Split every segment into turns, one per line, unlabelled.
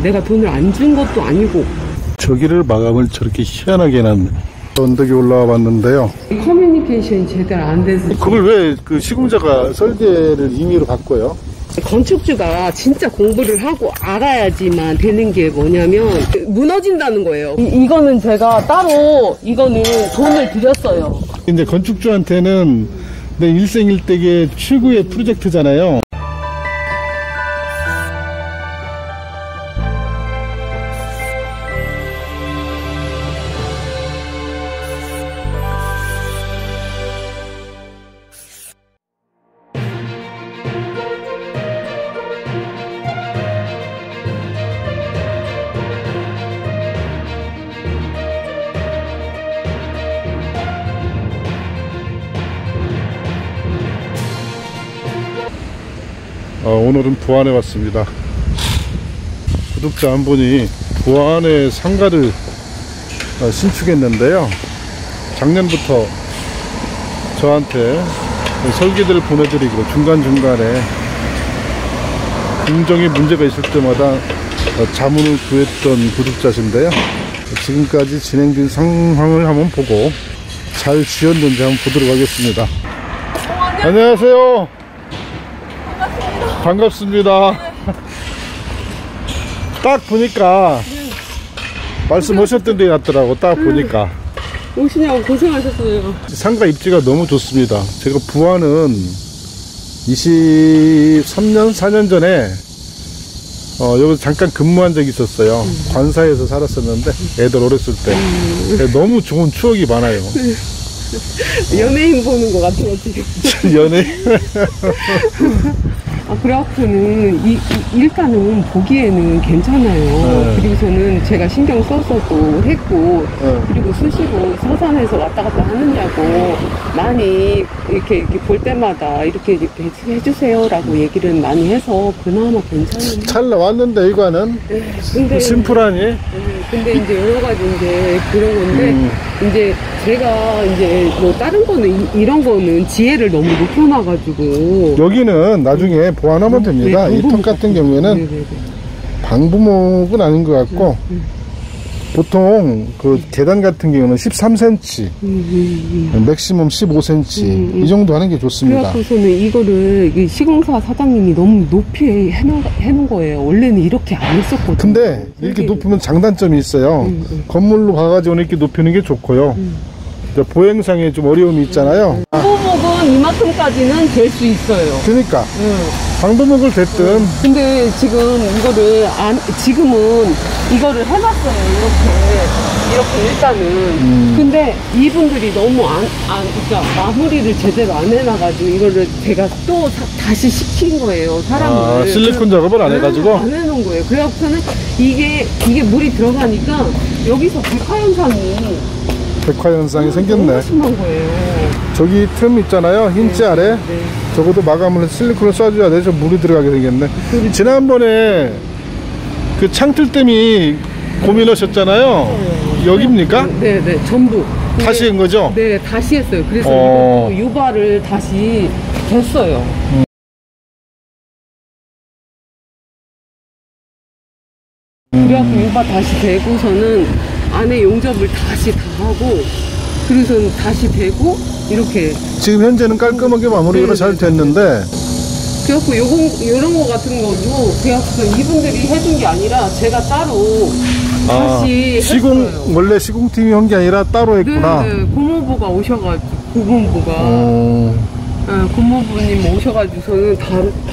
내가 돈을 안 준 것도 아니고.
저기를 마감을 저렇게 희한하게 해놨네. 언덕에 올라와 봤는데요.
커뮤니케이션이 제대로 안 돼서.
그걸 왜 그 시공자가 설계를 임의로 바꿔요?
건축주가 진짜 공부를 하고 알아야지만 되는 게 뭐냐면 무너진다는 거예요. 이거는 제가 따로 이거는 돈을 들였어요.
근데 건축주한테는 내 일생일대의 최고의 프로젝트잖아요. 오늘은 부안에 왔습니다. 구독자 한 분이 부안에 상가를 신축했는데요, 작년부터 저한테 설계들을 보내드리고 중간중간에 공정에 문제가 있을 때마다 자문을 구했던 구독자신데요, 지금까지 진행된 상황을 한번 보고 잘 지었는지 한번 보도록 하겠습니다. 안녕하세요. 반갑습니다. 딱 보니까 말씀하셨던 데 같더라고. 딱 보니까
오시냐고 고생하셨어요.
상가 입지가 너무 좋습니다. 제가 부안은 23년 4년 전에 여기서 잠깐 근무한 적이 있었어요. 관사에서 살았었는데 애들 어렸을 때 너무 좋은 추억이 많아요.
연예인 보는 것 같아요 지금.
연예인.
그래갖고는 일단은 보기에는 괜찮아요. 그리고서는 제가 신경 써서도 했고, 그리고 수시로 서산에서 왔다 갔다 하느냐고 많이 이렇게 볼 때마다 이렇게 해주세요라고 얘기를 많이 해서 그나마 괜찮아요.
잘 나왔는데 이거는. 근데 심플하니.
근데 이제 여러 가지 이제 그런 건데 이제 제가 이제 뭐 다른 거는 이런 거는 지혜를 너무 높여놔가지고
여기는 나중에 보완하면 됩니다. 이 턱 같은 경우에는 방부목은 아닌 것 같고 보통 그 계단 같은 경우는 13cm, 맥시멈 15cm 이 정도 하는 게 좋습니다.
그래서는 이거를 시공사 사장님이 너무 높이 해놓은 거예요. 원래는 이렇게 안 했었거든요.
근데 이렇게 높으면 장단점이 있어요. 건물로 가가지고 이렇게 높이는 게 좋고요. 보행상에 좀 어려움이 있잖아요.
방부목은 이만큼까지는 될 수 있어요.
그러니까 방부목을 됐든. 근데
지금 이거를 지금은 이거를 해봤어요. 이렇게 일단은. 근데 이분들이 너무 그러니까 마무리를 제대로 안 해놔가지고 이거를 제가 또 다시 시킨 거예요. 사람을.
실리콘 작업을 안 해가지고?
안 해놓은 거예요. 그래갖고는 이게 물이 들어가니까 여기서 백화현상이 생겼네. 심한 거예요.
저기 틈 있잖아요, 흰지 아래. 적어도 마감을 실리콘을 쏴줘야 돼. 저 물이 들어가게 생겼네. 지난번에 그 창틀댐이 고민하셨잖아요. 여기입니까?
네네, 전부
다시 한 거죠?
네, 다시 했어요. 그래서 이것도 유발을 다시 됐어요. 그래갖고 유발 다시 되고서는 안에 용접을 다시 다 하고, 그래서 다시 되고 이렇게. 지금 현재는 깔끔하게 마무리가 잘 됐는데. 그래갖고 요런 거 같은 것도 그래갖고 이분들이 해준 게 아니라 제가 따로 다시 했어요.
원래 시공팀이 한 게 아니라 따로 했구나.
네, 고모부가 오셔가지고 고모부님 오셔가지고서는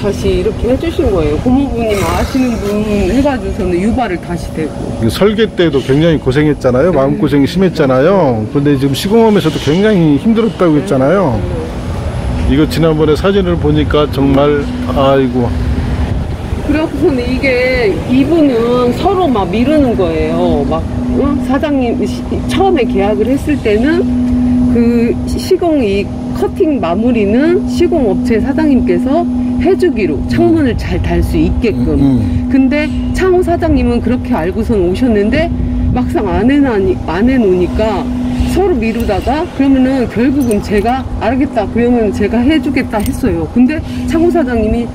다시 이렇게 해주신 거예요. 고모부님 아시는 분 해가지고서는 유발을 다시 대고.
설계 때도 굉장히 고생했잖아요. 마음고생이 심했잖아요. 근데 지금 시공하면서도 굉장히 힘들었다고 했잖아요. 이거 지난번에 사진을 보니까 정말 아이고.
그래갖고서는 이게 이분은 서로 막 미루는 거예요. 사장님 처음에 계약을 했을 때는 그 이 커팅 마무리는 시공업체 사장님께서 해주기로 창문을 잘 달 수 있게끔. 근데 창호 사장님은 그렇게 알고선 오셨는데 막상 안 해놓으니까 서로 미루다가 그러면은 결국은 제가 알겠다 그러면 제가 해주겠다 했어요. 근데 창호 사장님이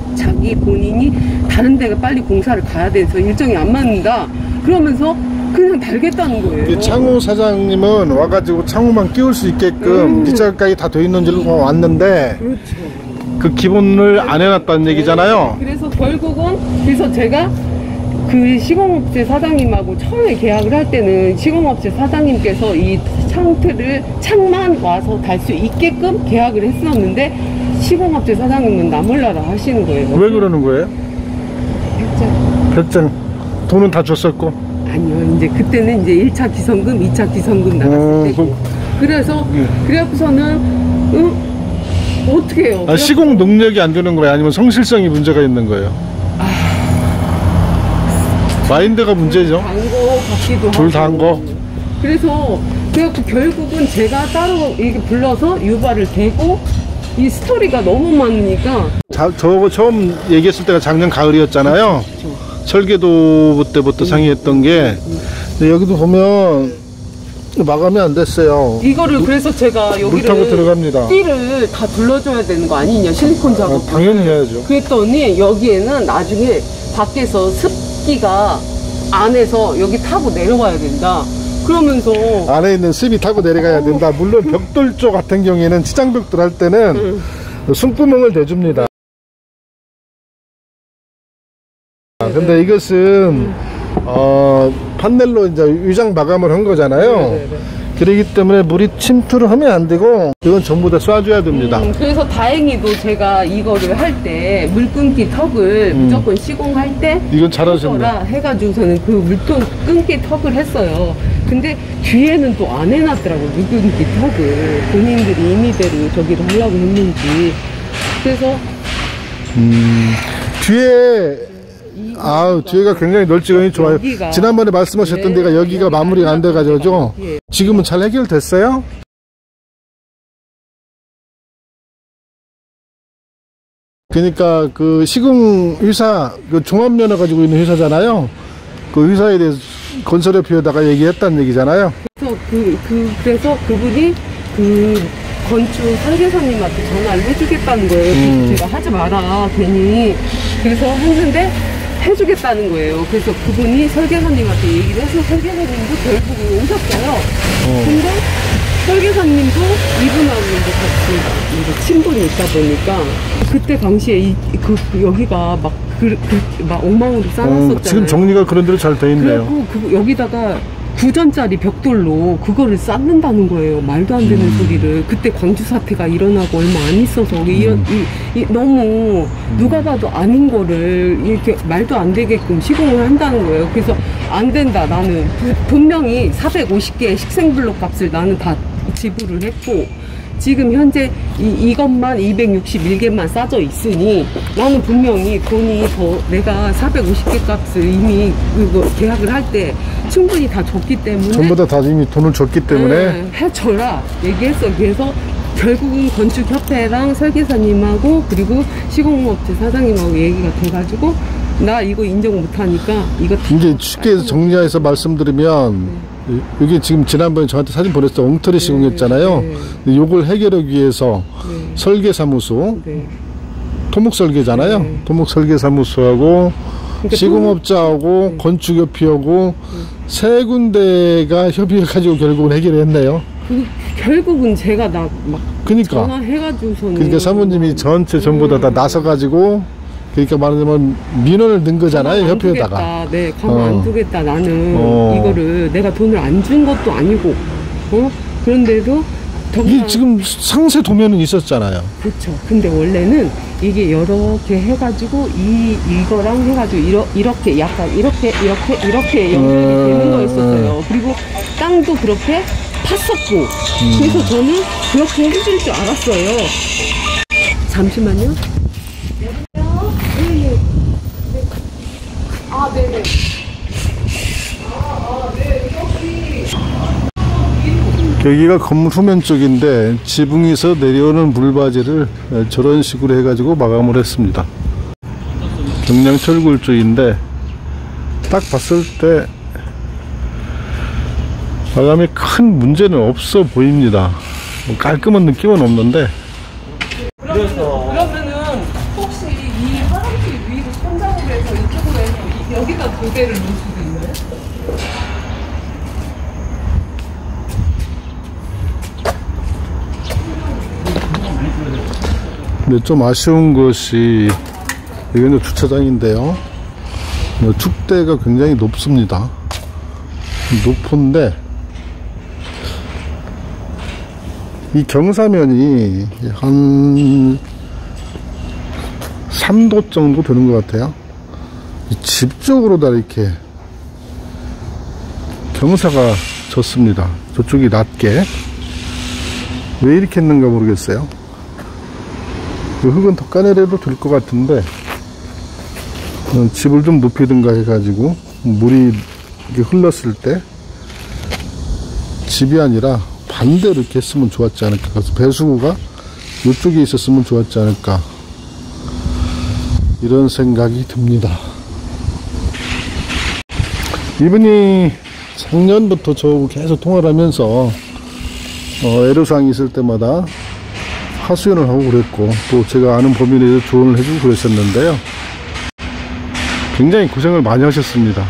본인이 다 다른 데가 빨리 공사를 가야 돼서 일정이 안 맞는다 그러면서 그냥 달겠다는 거예요.
창호 사장님은 와가지고 창호만 끼울 수 있게끔 밑작까지 다 돼 있는 줄 왔는데
그렇죠.
그 기본을 안 해놨다는 얘기잖아요.
그래서 결국은 그래서 제가 그 시공업체 사장님하고 처음에 계약을 할 때는 시공업체 사장님께서 이 창만 와서 달 수 있게끔 계약을 했었는데 시공업체 사장님은 나 몰라라 하시는 거예요.
왜 그러는 거예요? 별장 돈은 다 줬었고.
아니요, 이제 그때는 이제 1차 기성금, 2차 기성금 나갔을 때고. 그래서 그래갖고서는 어떻게 해요?
아, 시공 능력이 안 되는 거예요? 아니면 성실성이 문제가 있는 거예요? 마인드가 문제죠.
단 거 같기도 하고.
둘 다 한 거.
그래서 그래갖고 결국은 제가 따로 이렇게 불러서 유발을 대고 이 스토리가 너무 많으니까.
저거 처음 얘기했을 때가 작년 가을이었잖아요. 설계도 때부터 상의했던 게. 근데 여기도 보면 마감이 안 됐어요.
이거를 그래서 제가
물
여기를
타고 들어갑니다.
띠를 다 둘러줘야 되는 거 아니냐, 실리콘 작업.
당연히 해야죠.
그랬더니 여기에는 나중에 밖에서 습기가 안에서 여기 타고 내려와야 된다. 그러면서
안에 있는 습이 타고 내려가야 된다. 물론 벽돌 쪽 같은 경우에는 치장벽돌 할 때는 숨구멍을 내줍니다. 근데 이것은 판넬로 이제 위장 마감을 한 거잖아요. 그렇기 때문에 물이 침투를 하면 안 되고 이건 전부 다 쏴줘야 됩니다.
그래서 다행히도 제가 이거를 할 때 물끊기 턱을 무조건 시공할 때
이건 잘하셨네.
해가지고서는 그 물끊기 턱을 했어요. 근데 뒤에는 또 안 해놨더라고요. 물끊기 턱을 본인들이 임의대로 저기를 하려고 했는지. 그래서
뒤에가 굉장히 널찍하니 좋아요.
여기가,
지난번에 말씀하셨던 데가 여기가 마무리가 안 돼가지고 지금은 잘 해결됐어요? 그러니까 그 시공 회사 그 종합면허 가지고 있는 회사잖아요. 그 회사에 대해서 건설협회에다가 얘기했다는 얘기잖아요.
그래서 그분이 그 건축 설계사님한테 전화를 해주겠다는 거예요. 그래서 제가 하지 마라 괜히. 그래서 했는데 해주겠다는 거예요. 그래서 그분이 설계사님한테 얘기를 해서 설계사님도 결국은 오셨어요. 근데 설계사님도 이분하고 이제 같이 이제 친분이 있다 보니까 그때 당시에 여기가 막 엉망으로 쌓았었잖아요.
지금 정리가 그런 대로 잘 돼 있네요.
그리고 여기다가 9전짜리 벽돌로 그거를 쌓는다는 거예요. 말도 안 되는 소리를. 그때 광주 사태가 일어나고 얼마 안 있어서 너무 누가 봐도 아닌 거를 이렇게 말도 안 되게끔 시공을 한다는 거예요. 그래서 안 된다. 나는 분명히 450개의 식생블록 값을 나는 다 지불을 했고 지금 현재 이것만 261개만 싸져 있으니 나는 분명히 돈이 더 내가 450개 값을 이미 그거 계약을 할 때 충분히 다 줬기 때문에
전부 다 이미 돈을 줬기 때문에
해줘라 얘기했어. 그래서 결국은 건축협회랑 설계사님하고 그리고 시공업체 사장님하고 얘기가 돼가지고 나 이거 인정 못하니까 이거
이제 쉽게 정리해서 말씀드리면 여기 지금 지난번에 저한테 사진 보냈을 때 엉터리 시공했잖아요. 요걸 해결하기 위해서 설계사무소 토목설계잖아요. 토목설계사무소하고 그러니까 시공업자하고 건축협회하고 세 군데가 협의해가지고 결국은 해결했네요.
결국은 제가
그러니까
전화해가지고서는
그러니까 사모님이 전체 전부 다 나서가지고 그러니까 말하자면 민원을 넣은 거잖아요. 협회에다가.
네, 가만 안 두겠다. 나는 이거를 내가 돈을 안 준 것도 아니고 그런데도
이게 지금 상세 도면은 있었잖아요.
그렇죠. 근데 원래는 이게 이렇게 해가지고 이거랑 해가지고 이렇게 약간 이렇게 연결이 되는 거였었어요. 그리고 땅도 그렇게 팠었고 그래서 저는 그렇게 해줄 줄 알았어요. 잠시만요. 네. 아, 네네.
여기가 건물 후면 쪽인데 지붕에서 내려오는 물바지를 저런 식으로 해가지고 마감을 했습니다. 경량철골 쪽인데 딱 봤을 때 마감에 큰 문제는 없어 보입니다. 깔끔한 느낌은 없는데
그러면은 혹시 이 화장실 위로 천장으로 해서 개를 넣을 수도 있나요?
근데 좀 아쉬운 것이 여기는 주차장인데요. 축대가 굉장히 높습니다. 높은데 이 경사면이 한 3도 정도 되는 것 같아요. 집 쪽으로 다 이렇게 경사가 졌습니다. 저쪽이 낮게. 왜 이렇게 했는가 모르겠어요. 그 흙은 더 까내려도 될 것 같은데 집을 좀 높이든가 해가지고 물이 이렇게 흘렀을 때 집이 아니라 반대로 이렇게 했으면 좋았지 않을까. 그래서 배수구가 이쪽에 있었으면 좋았지 않을까, 이런 생각이 듭니다. 이분이 작년부터 저하고 계속 통화를 하면서 애로사항이 있을 때마다 하소연을 하고 그랬고, 또 제가 아는 범위 내에서 조언을 해주고 그랬었는데요. 굉장히 고생을 많이 하셨습니다.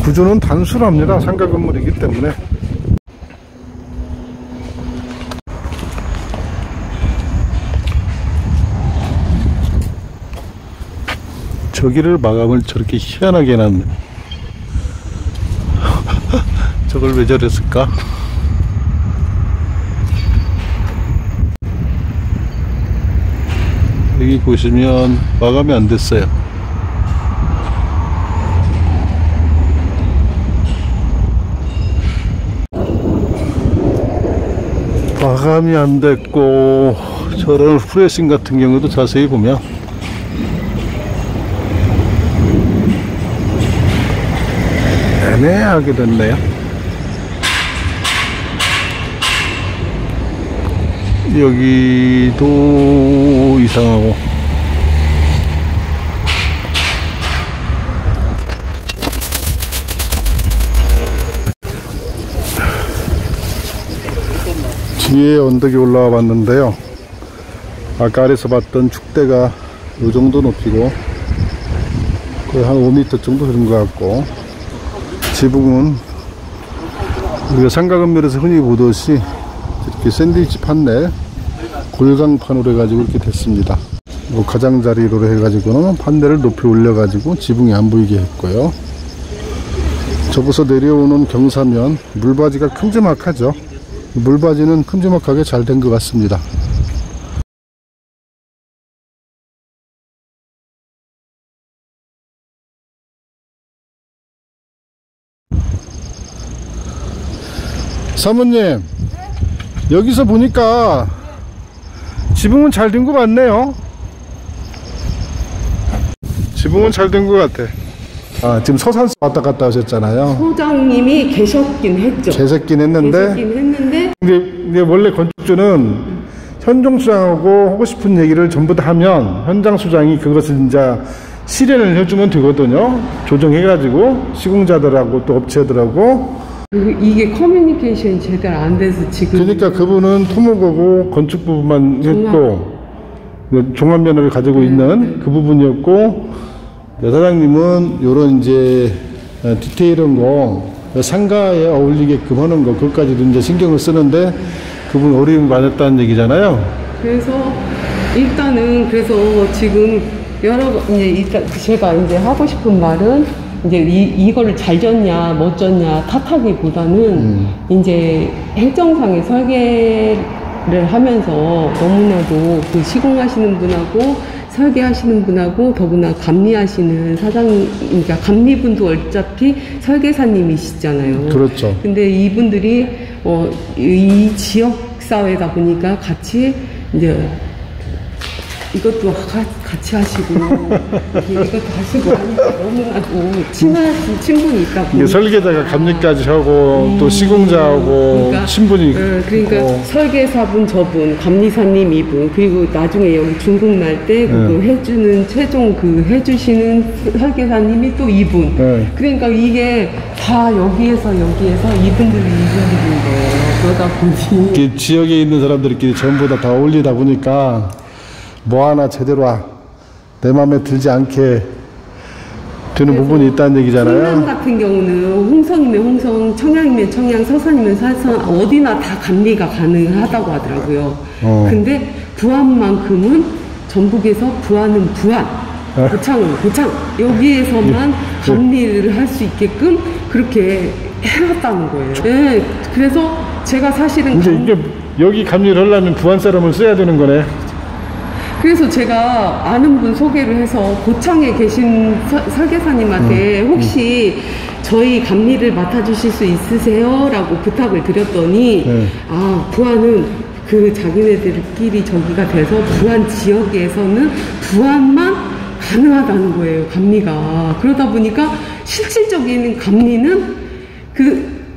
구조는 단순합니다. 상가 건물이기 때문에. 저기를 마감을 저렇게 희한하게 해놨네. 저걸 왜 저랬을까? 여기 보시면 마감이 안 됐어요. 마감이 안 됐고, 저런 프레싱 같은 경우도 자세히 보면 애매하게 됐네요. 여기도 이상하고, 뒤에 언덕에 올라와 봤는데요. 아까 아래서 봤던 축대가 이 정도 높이고 거의 한 5m 정도 되는 것 같고, 지붕은 우리가 상가건물에서 흔히 보듯이 이렇게 샌드위치 판넬, 골강판으로 해가지고 이렇게 됐습니다. 가장자리로 해가지고는 판넬을 높이 올려가지고 지붕이 안 보이게 했고요. 저기서 내려오는 경사면 물바지가 큼지막하죠. 물바지는 큼지막하게 잘 된 것 같습니다. 사모님, 여기서 보니까 지붕은 잘 된 것 같네요. 지붕은 잘 된 것 같아. 지금 서산서 왔다 갔다 하셨잖아요.
소장님이 계셨긴 했죠.
계셨긴 했는데 근데 원래 건축주는 현종 수장하고 하고 싶은 얘기를 전부 다 하면 현장 수장이 그것을 이제 실현을 해주면 되거든요. 조정해가지고 시공자들하고 또 업체들하고.
이게 커뮤니케이션이 제대로 안 돼서 지금.
그러니까 그분은 토목하고 건축 부분만 했고, 종합면허를 가지고 있는 그 부분이었고, 사장님은 요런 이제 디테일한 거, 상가에 어울리게끔 하는 거, 그것까지도 이제 신경을 쓰는데 그분 어려움이 많았다는 얘기잖아요.
그래서 일단은 그래서 지금 이제 제가 이제 하고 싶은 말은, 이제 이거를 잘 졌냐 못 졌냐 탓하기보다는 이제 행정상의 설계를 하면서 너무나도 그 시공하시는 분하고 설계하시는 분하고 더구나 감리하시는 그러니까 감리분도 어차피 설계사님이시잖아요.
그렇죠.
근데 이분들이 이 지역 사회다 보니까 같이 이제 이것도 같이 하시고 이것도 하시고 하니까 너무나도 친하신 친분이 있다 보니까
설계자가 감리까지 하고 또 시공자하고 그러니까, 친분이
그러니까
있고.
설계사분 저분, 감리사님 이분, 그리고 나중에 여기 중국 날 때 그 해주는 최종 그 해주시는 설계사님이 또 이분. 그러니까 이게 다 여기에서 이분들인 거예요. 그러다 보니
지역에 있는 사람들끼리 전부 다 어울리다 보니까 뭐 하나 제대로 내 마음에 들지 않게 드는 부분이 있다는 얘기잖아요.
충남 같은 경우는 홍성이면 홍성, 청양이면 청양, 서산이면 서산 어디나 다 감리가 가능하다고 하더라고요. 근데 부안만큼은 전북에서 부안은 부안, 고창은 고창 여기에서만 감리를 할 수 있게끔 그렇게 해놨다는 거예요. 네, 그래서 제가 사실은
이제 여기 감리를 하려면 부안 사람을 써야 되는 거네.
그래서 제가 아는 분 소개를 해서 고창에 계신 설계사님한테 혹시 저희 감리를 맡아주실 수 있으세요? 라고 부탁을 드렸더니 아, 부안은 그 자기네들끼리 저기가 돼서 부안 지역에서는 부안만 가능하다는 거예요, 감리가. 그러다 보니까 실질적인 감리는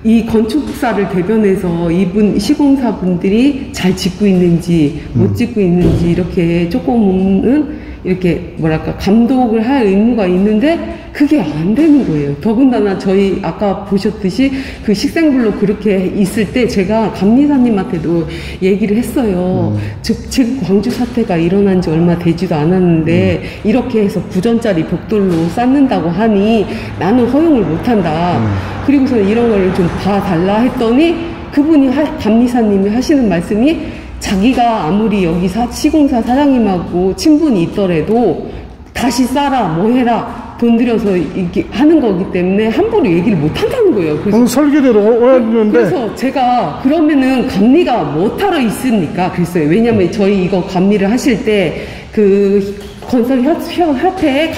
이 건축사를 대변해서 이분 시공사분들이 잘 짓고 있는지 못 짓고 있는지 이렇게 조금은 이렇게 뭐랄까 감독을 할 의무가 있는데 그게 안 되는 거예요. 더군다나 저희 아까 보셨듯이 그 식생불로 그렇게 있을 때 제가 감리사님한테도 얘기를 했어요. 즉 광주 사태가 일어난 지 얼마 되지도 않았는데 이렇게 해서 9전짜리 벽돌로 쌓는다고 하니 나는 허용을 못한다. 그리고서는 이런 거를 좀 봐달라 했더니 그분이 감리사님이 하시는 말씀이 자기가 아무리 여기 시공사 사장님하고 친분이 있더라도 다시 쌓아 뭐 해라 돈 들여서 이렇게 하는 거기 때문에 함부로 얘기를 못 한다는 거예요. 그래서
설계대로 오는데
그래서 제가 그러면은 감리가 뭐하러 있습니까? 그랬어요. 왜냐면 저희 이거 감리를 하실 때 그 건설협회에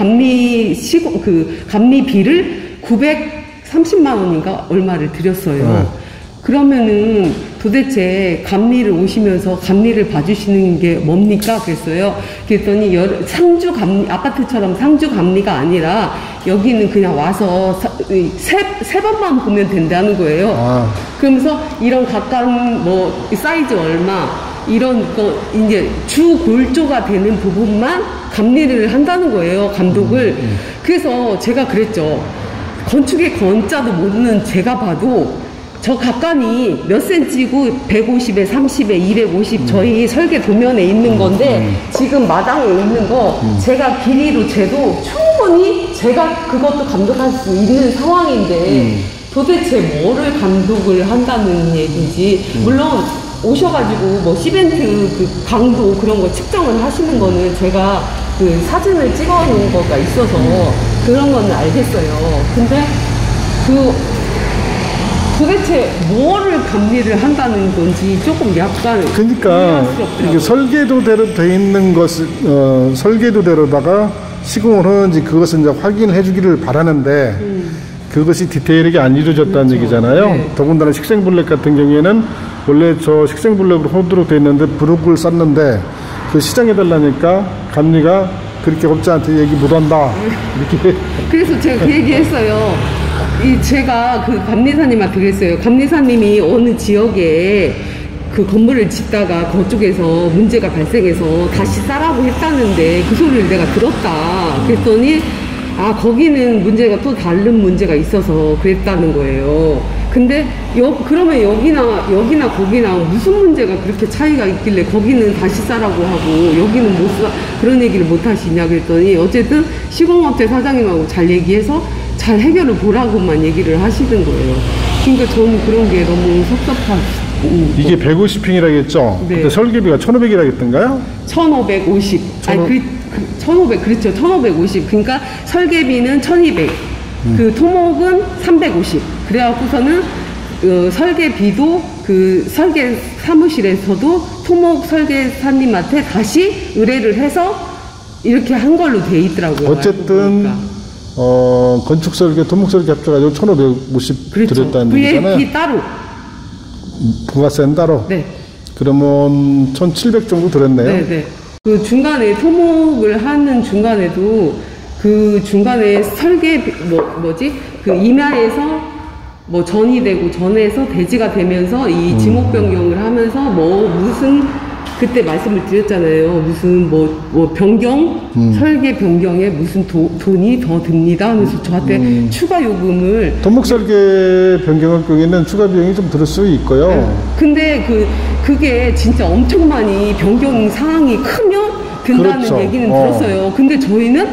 감리비를 930만 원인가 얼마를 드렸어요. 그러면은 도대체 감리를 오시면서 감리를 봐주시는 게 뭡니까? 그랬어요. 그랬더니 상주 감리, 아파트처럼 상주 감리가 아니라 여기는 그냥 와서 세 번만 보면 된다는 거예요. 그러면서 이런 각각 뭐 사이즈 얼마 이런 거 이제 주 골조가 되는 부분만 감리를 한다는 거예요, 감독을. 그래서 제가 그랬죠. 건축의 건자도 모르는 제가 봐도 저 각간이 몇 센치고 150에 30에 250 저희 설계 도면에 있는 건데 지금 마당에 있는 거 제가 길이로 재도 충분히 제가 그것도 감독할 수 있는 상황인데 도대체 뭐를 감독을 한다는 얘기인지. 물론 오셔가지고 뭐 시멘트 그 강도 그런 거 측정을 하시는 거는 제가 그 사진을 찍어 놓은 거가 있어서 그런 거는 알겠어요. 근데 도대체 뭐를 감리를 한다는 건지 조금 약간
그러니까 이게 설계도대로 돼 있는 것을 설계도대로다가 시공을 하는지 그것은 이제 확인을 해주기를 바라는데 그것이 디테일하게 안 이루어졌다는 얘기잖아요. 네. 더군다나 식생블랙 같은 경우에는 원래 저 식생블랙으로 호드로 돼 있는데 브록을 쌌는데 그 시장해달라니까 감리가 그렇게 업자한테 얘기 못한다 이렇게.
그래서 제가 그 얘기했어요. 제가 그 감리사님한테 그랬어요. 감리사님이 어느 지역에 그 건물을 짓다가 그쪽에서 문제가 발생해서 다시 싸라고 했다는데 그 소리를 내가 들었다. 그랬더니 아, 거기는 문제가 또 다른 문제가 있어서 그랬다는 거예요. 근데 그러면 여기나 거기나 무슨 문제가 그렇게 차이가 있길래 거기는 다시 싸라고 하고 여기는 못 싸, 그런 얘기를 못 하시냐 그랬더니 어쨌든 시공업체 사장님하고 잘 얘기해서 잘 해결을 보라고만 얘기를 하시는 거예요. 그러니까 저는 그런 게 너무 섭섭하고.
이게 150평이라겠죠?
네.
그때 설계비가 1500이라겠던가요?
1550. 아니, 1500, 그렇죠. 1550. 그러니까 설계비는 1200. 그 토목은 350. 그래갖고서는, 설계비도 그 설계 사무실에서도 토목 설계사님한테 다시 의뢰를 해서 이렇게 한 걸로 돼 있더라고요.
어쨌든, 건축 설계, 토목 설계 합쳐가지고 1550
그렇죠.
들었다는 얘기잖아요.
VAT 따로.
부가세는 따로?
네.
그러면 1700 정도 들었네요.
네네. 그 중간에 토목을 하는 중간에도 그 중간에 설계 그 임야에서 뭐 전이 되고 전에서 대지가 되면서 이 지목 변경을 하면서 무슨 그때 말씀을 드렸잖아요. 무슨 변경 설계 변경에 무슨 돈이 더 듭니다 하면서 저한테 추가 요금을
토목 설계 변경할 경우에는 추가 비용이 좀 들을 수 있고요.
네. 근데 그게 진짜 엄청 많이 변경 사항이 크면 된다는
그렇죠.
얘기는 들었어요. 근데 저희는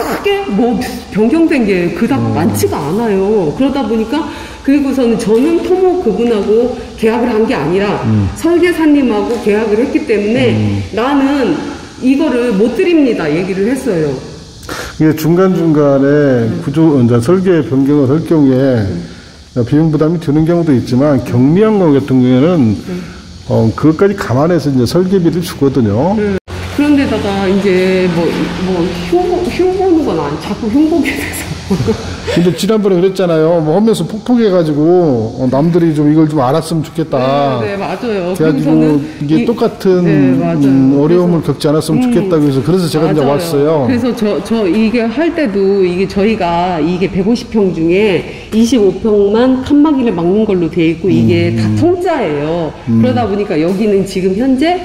크게 뭐 변경된 게 그닥 많지가 않아요. 그러다 보니까 그리고서는 저는 토목 그분하고 계약을 한 게 아니라 설계사님하고 계약을 했기 때문에 나는 이거를 못 드립니다 얘기를 했어요.
이게 중간중간에 구조, 이제 설계 변경을 할 경우에 비용 부담이 드는 경우도 있지만 경미한 거 같은 경우에는 그것까지 감안해서 이제 설계비를 주거든요.
그런데다가 이제 흉보는 건 자꾸 흉보게 돼서.
근데 지난번에 그랬잖아요. 뭐 하면서 폭폭해가지고 남들이 좀 이걸 좀 알았으면 좋겠다.
네, 맞아요.
그래가지고 이게 똑같은 어려움을 겪지 않았으면 좋겠다고 해서 그래서 제가 이제 왔어요.
그래서 저 이게 할 때도 이게 저희가 이게 150평 중에 25평만 칸막이를 막는 걸로 돼 있고 이게 다 통짜예요. 그러다 보니까 여기는 지금 현재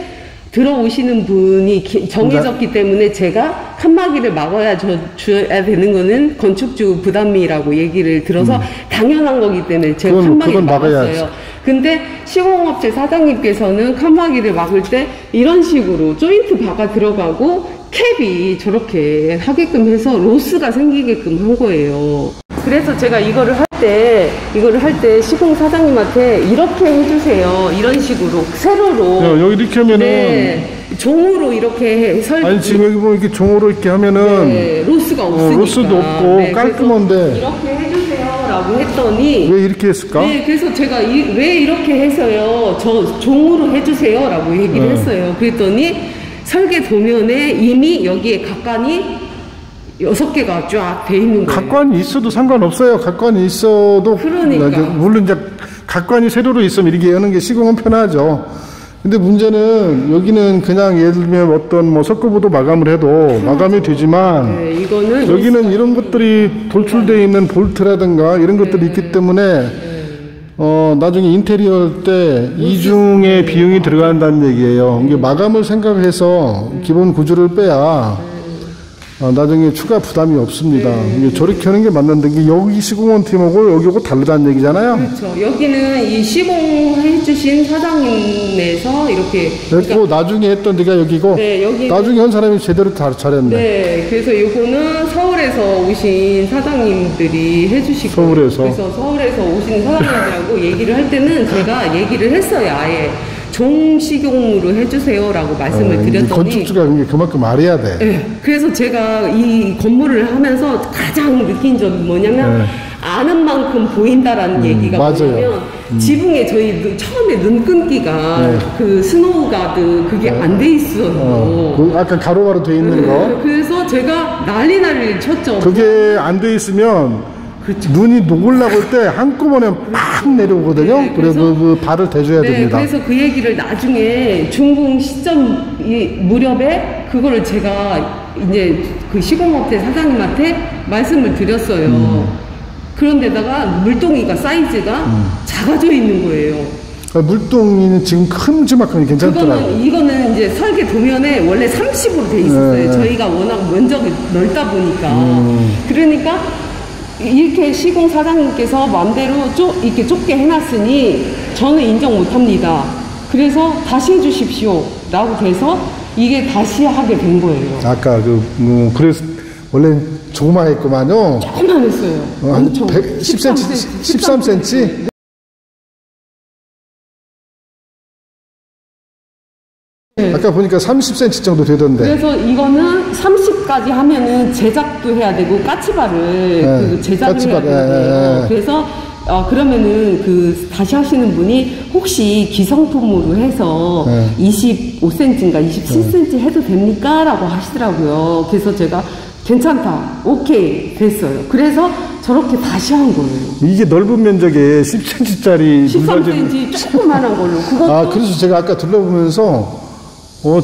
들어오시는 분이 정해졌기 때문에 제가 칸막이를 막아야 줘야 되는 거는 건축주 부담이라고 얘기를 들어서 당연한 거기 때문에 제가 칸막이를 막았어요. 근데 시공업체 사장님께서는 칸막이를 막을 때 이런 식으로 조인트 바가 들어가고 캡이 저렇게 하게끔 해서 로스가 생기게끔 한 거예요. 그래서 제가 이거를 할 때 시공 사장님한테 이렇게 해주세요. 이런 식으로 세로로.
여기 이렇게 하면은.
네, 종으로 이렇게
아니 지금 여기 보면 이렇게 종으로 이렇게 하면은.
네, 로스가 없으니까.
로스도 없고
네,
깔끔한데.
이렇게 해주세요라고 했더니.
왜 이렇게 했을까?
네, 그래서 제가 왜 이렇게 해서요? 저 종으로 해주세요라고 얘기를 했어요. 그랬더니 설계 도면에 이미 여기에 각관이 6개가 쫙 돼 있는 거예요.
각관이 있어도 상관없어요. 각관이 있어도.
그러니까.
물론 이제 각관이 세로로 있으면 이렇게 여는 게 시공은 편하죠. 근데 문제는 여기는 그냥 예를 들면 어떤 뭐 석고보도 마감을 해도 마감이 되지만
네, 이거는
여기는 이런 것들이 돌출되어 있는 볼트라든가 이런 것들이 있기 때문에 나중에 인테리어 할 때 이중의 비용이 들어간다는 얘기예요. 이게 마감을 생각해서 기본 구조를 빼야 나중에 추가 부담이 없습니다. 이게 저렇게 하는 게 맞는데 이게 여기 시공원 팀하고 여기하고 다르다는 얘기잖아요.
그렇죠. 여기는 이 시공해주신 사장님에서 이렇게.
그러니까 나중에 했던 데가 여기고. 네, 여기. 나중에 한 사람이 제대로 다 잘했네.
네, 그래서 요거는 서울에서 오신 사장님들이 해주시고.
서울에서.
그래서 서울에서 오신 사장님들하고 얘기를 할 때는 제가 얘기를 했어요, 아예. 종식용으로 해주세요라고 말씀을 드렸더니
건축주가 그만큼 말해야 돼.
네, 그래서 제가 이 건물을 하면서 가장 느낀 점이 뭐냐면 아는 만큼 보인다라는 얘기가
맞아요.
뭐냐면 지붕에 저희 처음에 눈 끊기가 그 스노우가드 그게 안 돼 있어요.
그 아까 가로가로 돼 있는 거.
그래서 제가 난리를 쳤죠.
그게 안 돼 있으면
그렇죠.
눈이 녹으려고 할 때 한꺼번에 팍 내려오거든요.
네,
그래서 그 발을 대줘야 됩니다.
그래서 그 얘기를 나중에 준공 시점 무렵에 그거를 제가 이제 그 시공업체 사장님한테 말씀을 드렸어요. 그런데다가 물동이가 사이즈가 작아져 있는 거예요.
물동이는 지금 큼지막하니 괜찮더라고요.
이거는 이제 설계 도면에 원래 30으로 돼 있었어요. 저희가 워낙 면적이 넓다 보니까. 그러니까 이렇게 시공 사장님께서 마음대로 이렇게 좁게 해놨으니 저는 인정 못합니다. 그래서 다시 해주십시오 라고 돼서 이게 다시 하게 된 거예요.
아까 그래서 원래 조그마했구만요.
조그만했어요. 엄청
10cm, 13cm?
네.
아까 보니까 30cm 정도 되던데.
그래서 이거는 30까지 하면은 제작도 해야 되고 까치발을 그 제작을 해야 돼요. 그래서 그러면은 다시 하시는 분이 혹시 기성품으로 해서 25cm인가 27cm 해도 됩니까? 라고 하시더라고요. 그래서 제가 괜찮다. 오케이. 됐어요. 그래서 저렇게 다시 한 거예요.
이게 넓은 면적에 10cm짜리
13cm 조그만한 걸로. 그것도
그래서 제가 아까 둘러보면서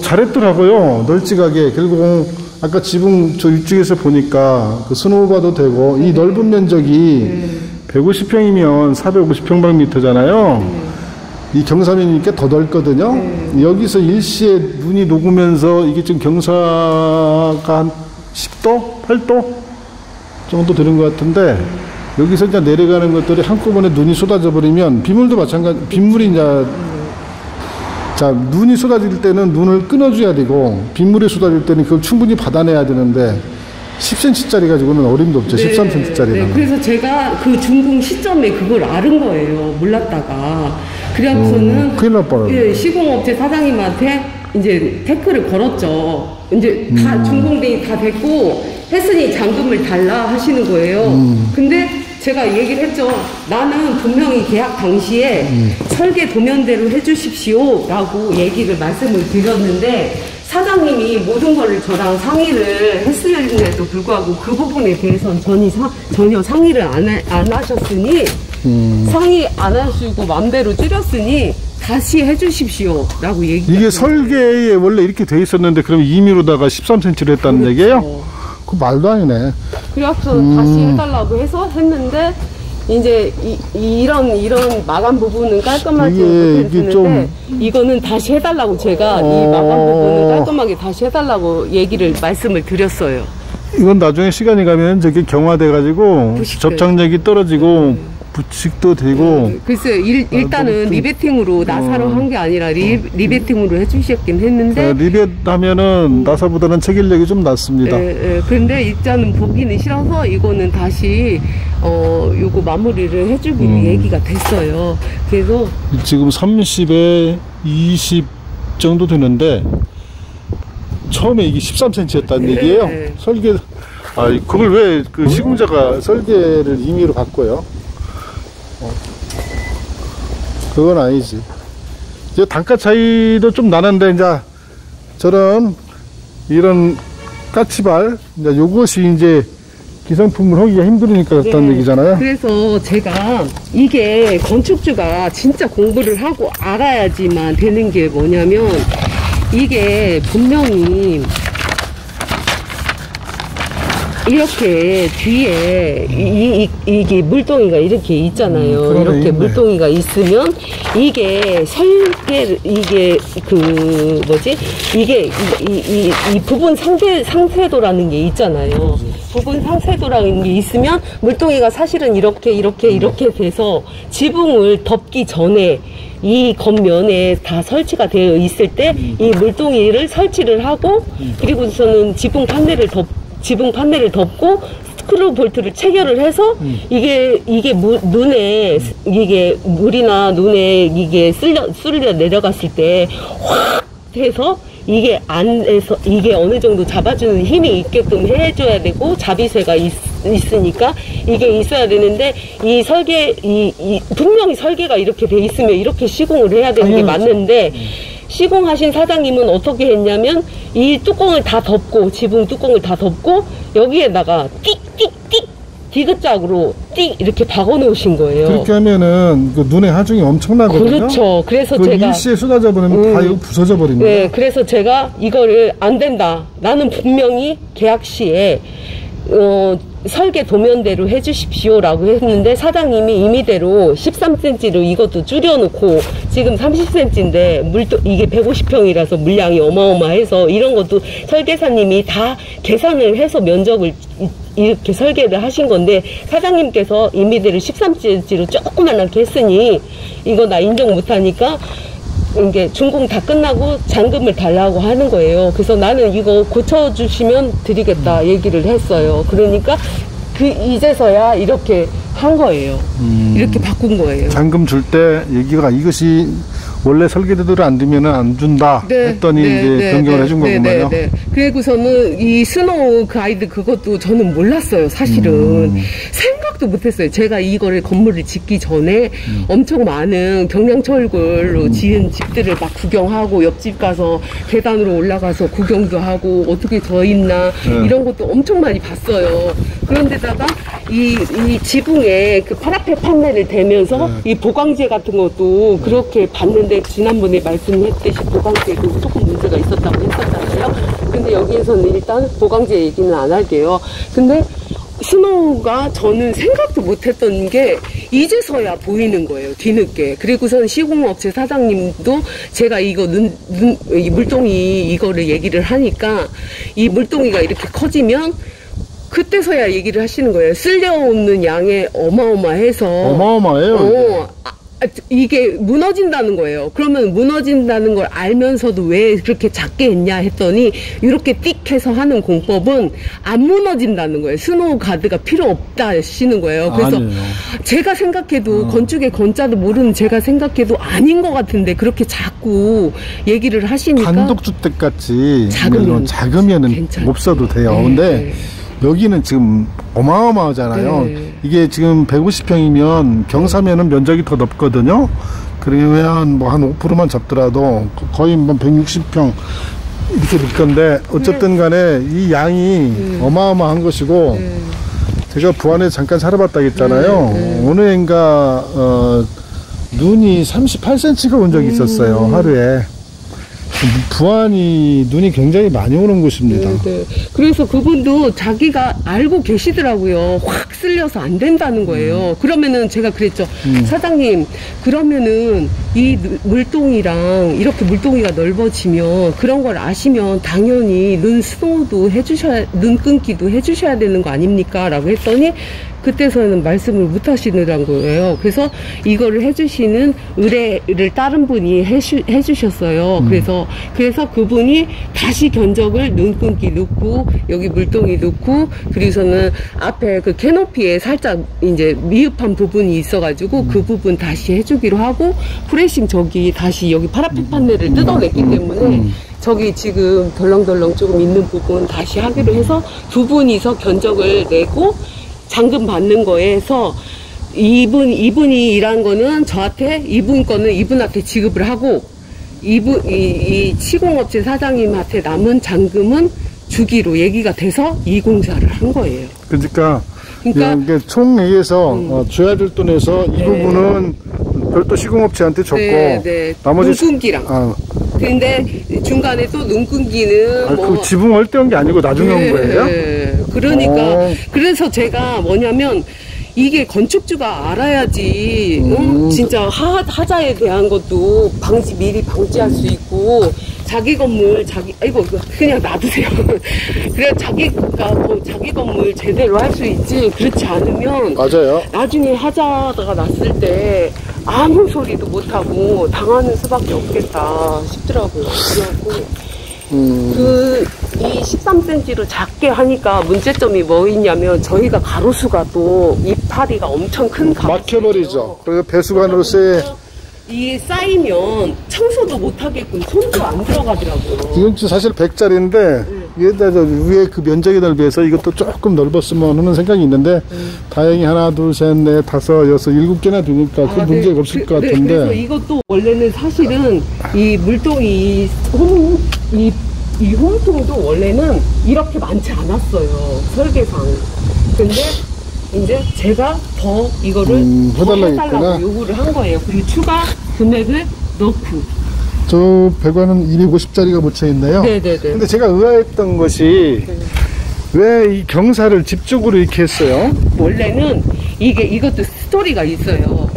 잘했더라고요. 널찍하게. 그리고 아까 지붕 저 위쪽에서 보니까 그 스노우바도 되고 이 넓은 면적이 150평이면 450평방미터잖아요. 이 경사면이니까 더 넓거든요. 여기서 일시에 눈이 녹으면서 이게 지금 경사가 한 10도? 8도? 정도 되는 것 같은데 여기서 이제 내려가는 것들이 한꺼번에 눈이 쏟아져 버리면 빗물도 마찬가지, 빗물이 이제 눈이 쏟아질 때는 눈을 끊어줘야 되고 빗물이 쏟아질 때는 그걸 충분히 받아내야 되는데 10cm짜리 가지고는 어림도 없죠.
네,
13cm짜리는.
네, 그래서 제가 그 준공 시점에 그걸 알은 거예요. 몰랐다가. 그래서는
큰일 날 뻔했네.
예, 시공업체 사장님한테 이제 태클을 걸었죠. 이제 다 준공등이 다 됐고 했으니 잔금을 달라 하시는 거예요. 근데 제가 얘기를 했죠. 나는 분명히 계약 당시에 설계 도면대로 해주십시오 라고 말씀을 드렸는데 사장님이 모든 거를 저랑 상의를 했음에도 불구하고 그 부분에 대해서는 전혀 상의를 안 하셨으니 상의 안 하시고 맘대로 줄였으니 다시 해주십시오 라고
이게 설계에 원래 이렇게 돼 있었는데 그럼 임의로다가 13cm로 했다는
그렇죠.
얘기예요? 그 말도 아니네.
그래서 다시 해달라고 해서 했는데 이제 이런 마감 부분은 깔끔하지 못했는데 이거는 다시 해달라고 제가 이 마감 부분은 깔끔하게 다시 해달라고 말씀을 드렸어요.
이건 나중에 시간이 가면 저게 경화돼 가지고 접착력이 떨어지고 부식도 되고.
글쎄 일단은 리베팅으로 나사로 한 게 아니라 리베팅으로 해주셨긴 했는데
리벳 하면은 나사보다는 체결력이 좀 낮습니다.
근데 일단은 보기는 싫어서 이거는 다시 요거 마무리를 해주기로 얘기가 됐어요. 그래서
지금 30에 20 정도 되는데 처음에 이게 13cm였다는 얘기예요. 설계 그걸 왜 그 시공자가 설계를 임의로 바꿔요? 그건 아니지. 이제 단가 차이도 좀 나는데 이제 이런 까치발 이제 요것이 이제 기성품을 하기가 힘들으니까 그렇다는 얘기잖아요.
그래서 제가 이게 건축주가 진짜 공부를 하고 알아야지만 되는 게 뭐냐면 이게 분명히 이렇게 뒤에 이게 물동이가 이렇게 있잖아요. 이렇게 있네. 물동이가 있으면 이게 이게 이 부분 상쇄도라는 게 있잖아요. 부분 상쇄도라는 게 있으면 물동이가 사실은 이렇게 돼서 지붕을 덮기 전에 이 겉면에 다 설치가 되어 있을 때 이 물동이를 설치를 하고 그리고서는 지붕 판넬을 덮고 스크류 볼트를 체결을 해서 이게 물이나 눈에 이게 쓸려 내려갔을 때 확 해서 이게 안에서 이게 어느 정도 잡아주는 힘이 있게끔 해줘야 되고 자비쇠가 있으니까 이게 있어야 되는데 이 분명히 설계가 이렇게 돼 있으면 이렇게 시공을 해야 되는 게 맞는데 시공하신 사장님은 어떻게 했냐면 이 뚜껑을 다 덮고 지붕 뚜껑을 다 덮고 여기에다가 띡띡띡 디귿자국으로 띡 이렇게 박아 놓으신 거예요.
그렇게 하면은 그 눈에 하중이 엄청나거든요.
그렇죠. 그래서
제가 일시에 쏟아져 버리면 다 이거 부서져 버립니다.
네, 그래서 제가 이거를 안 된다. 나는 분명히 계약 시에 설계 도면대로 해주십시오라고 했는데 사장님이 임의대로 13cm로 이것도 줄여놓고 지금 30cm인데 이게 150평이라서 물량이 어마어마해서 이런 것도 설계사님이 다 계산을 해서 면적을 이렇게 설계를 하신 건데 사장님께서 임의대로 13cm로 조그만하게 했으니 이거 나 인정 못하니까 이게 준공 다 끝나고 잔금을 달라고 하는 거예요. 그래서 나는 이거 고쳐주시면 드리겠다 얘기를 했어요. 그러니까 이제서야 이렇게 한 거예요. 이렇게 바꾼 거예요.
잔금 줄 때 얘기가 이것이 원래 설계대로 안 되면은 안 준다 했더니 이제 변경을 해준 거구만요.
그리고서는 이 스노우 가이드 그것도 저는 몰랐어요. 사실은 생각도 못했어요. 제가 이거를 건물을 짓기 전에 엄청 많은 경량철골로 지은 집들을 막 구경하고 옆집 가서 계단으로 올라가서 구경도 하고 어떻게 져 있나 이런 것도 엄청 많이 봤어요. 그런데다가 이 지붕에 그 파라페 판넬을 대면서 이 보강재 같은 것도 그렇게 봤는데 지난번에 말씀했듯이 보강재도 조금 문제가 있었다고 했었잖아요. 근데 여기에서는 일단 보강재 얘기는 안 할게요. 근데 스노우가 저는 생각도 못했던 게 이제서야 보이는 거예요. 뒤늦게. 그리고선 시공업체 사장님도 제가 이거 이 물동이 이거를 얘기를 하니까 이 물동이가 이렇게 커지면 그때서야 얘기를 하시는 거예요. 쓸려오는 양이 어마어마해서.
어마어마해요.
이게 무너진다는 거예요. 그러면 무너진다는 걸 알면서도 왜 그렇게 작게 했냐 했더니 이렇게 띡 해서 하는 공법은 안 무너진다는 거예요. 스노우 가드가 필요 없다 하시는 거예요. 그래서
아니에요.
제가 생각해도 건축의 건자도 모르는 제가 생각해도 아닌 것 같은데 그렇게 자꾸 얘기를 하시니까
단독주택 같이
작으면
작으면은
괜찮아요.
못 써도 돼요.
네,
근데
네.
여기는 지금 어마어마하잖아요.
네.
이게 지금 150평이면 경사면은 면적이 더 넓거든요. 그러면 뭐 한 5%만 잡더라도 거의 뭐 160평 이렇게 될 건데 어쨌든 간에 이 양이 어마어마한 것이고 제가 부안에 잠깐 살아봤다 했잖아요. 어느 해인가 눈이 38cm가 온 적이 있었어요. 하루에. 부안이 눈이 굉장히 많이 오는 곳입니다.
네. 그래서 그분도 자기가 알고 계시더라고요. 확 쓸려서 안 된다는 거예요. 그러면은 제가 그랬죠. 사장님, 그러면은 이 물동이랑 이렇게 물동이가 넓어지면 그런 걸 아시면 당연히 눈 스노우도 해주셔야, 눈 끊기도 해주셔야 되는 거 아닙니까? 라고 했더니 그때서는 말씀을 못 하시느란 거예요. 그래서 이거를 해주시는 의뢰를 다른 분이 해주셨어요. 그래서 그분이 다시 견적을 눈 끊기 넣고 여기 물동이 넣고 그리고서는 앞에 그 캐노피에 살짝 이제 미흡한 부분이 있어가지고 그 부분 다시 해주기로 하고 프레싱 저기 다시 여기 파라핏 판넬을 뜯어냈기 때문에 저기 지금 덜렁덜렁 조금 있는 부분 다시 하기로 해서 두 분이서 견적을 내고 잔금 받는 거에서 이분이 일한 거는 저한테, 이분 거는 이분한테 지급을 하고, 이 시공업체 사장님한테 남은 잔금은 주기로 얘기가 돼서 이 공사를 한 거예요.
그러니까 총회에서 줘야 될 돈에서 이 부분은 별도 시공업체한테 줬고 나머지
눈끈기랑. 근데 중간에 또 눈끈기는
그 지붕을 떼온 게 아니고 나중에 온 거예요?
그러니까 그래서 제가 뭐냐면 이게 건축주가 알아야지 진짜 하자에 대한 것도 미리 방지할 수 있고 자기 건물 이거 그냥 놔두세요. 그래 자기 건물 제대로 할 수 있지. 그렇지 않으면
맞아요.
나중에 하자가 났을 때 아무 소리도 못하고 당하는 수밖에 없겠다 싶더라고요. 그래갖고 이 13cm로 작게 하니까 문제점이 뭐 있냐면 저희가 가로수가 또 이파리가 엄청 큰 가로수
막혀버리죠. 그래서 배수관으로서의
이 쌓이면 청소도 못하게끔 손도 안 들어가더라고요.
이건 사실 100짜리인데 위에다 위에 그 면적에 비해서 이것도 조금 넓었으면 하는 생각이 있는데 다행히 하나 둘 셋 넷 다섯 여섯 7개나 되니까 그 문제가 없을 것 같은데.
그래서 이것도 원래는 사실은 이 물동이 이 홈통도 원래는 이렇게 많지 않았어요. 설계상. 근데 이제 제가 더 이거를 해달라고 요구를 한 거예요. 그리고 추가 금액을 넣고.
저 배관은 250짜리가 묻혀 있네요.
네네네.
근데 제가 의아했던 것이 왜 이 경사를 집쪽으로 이렇게 했어요?
원래는 이것도 스토리가 있어요.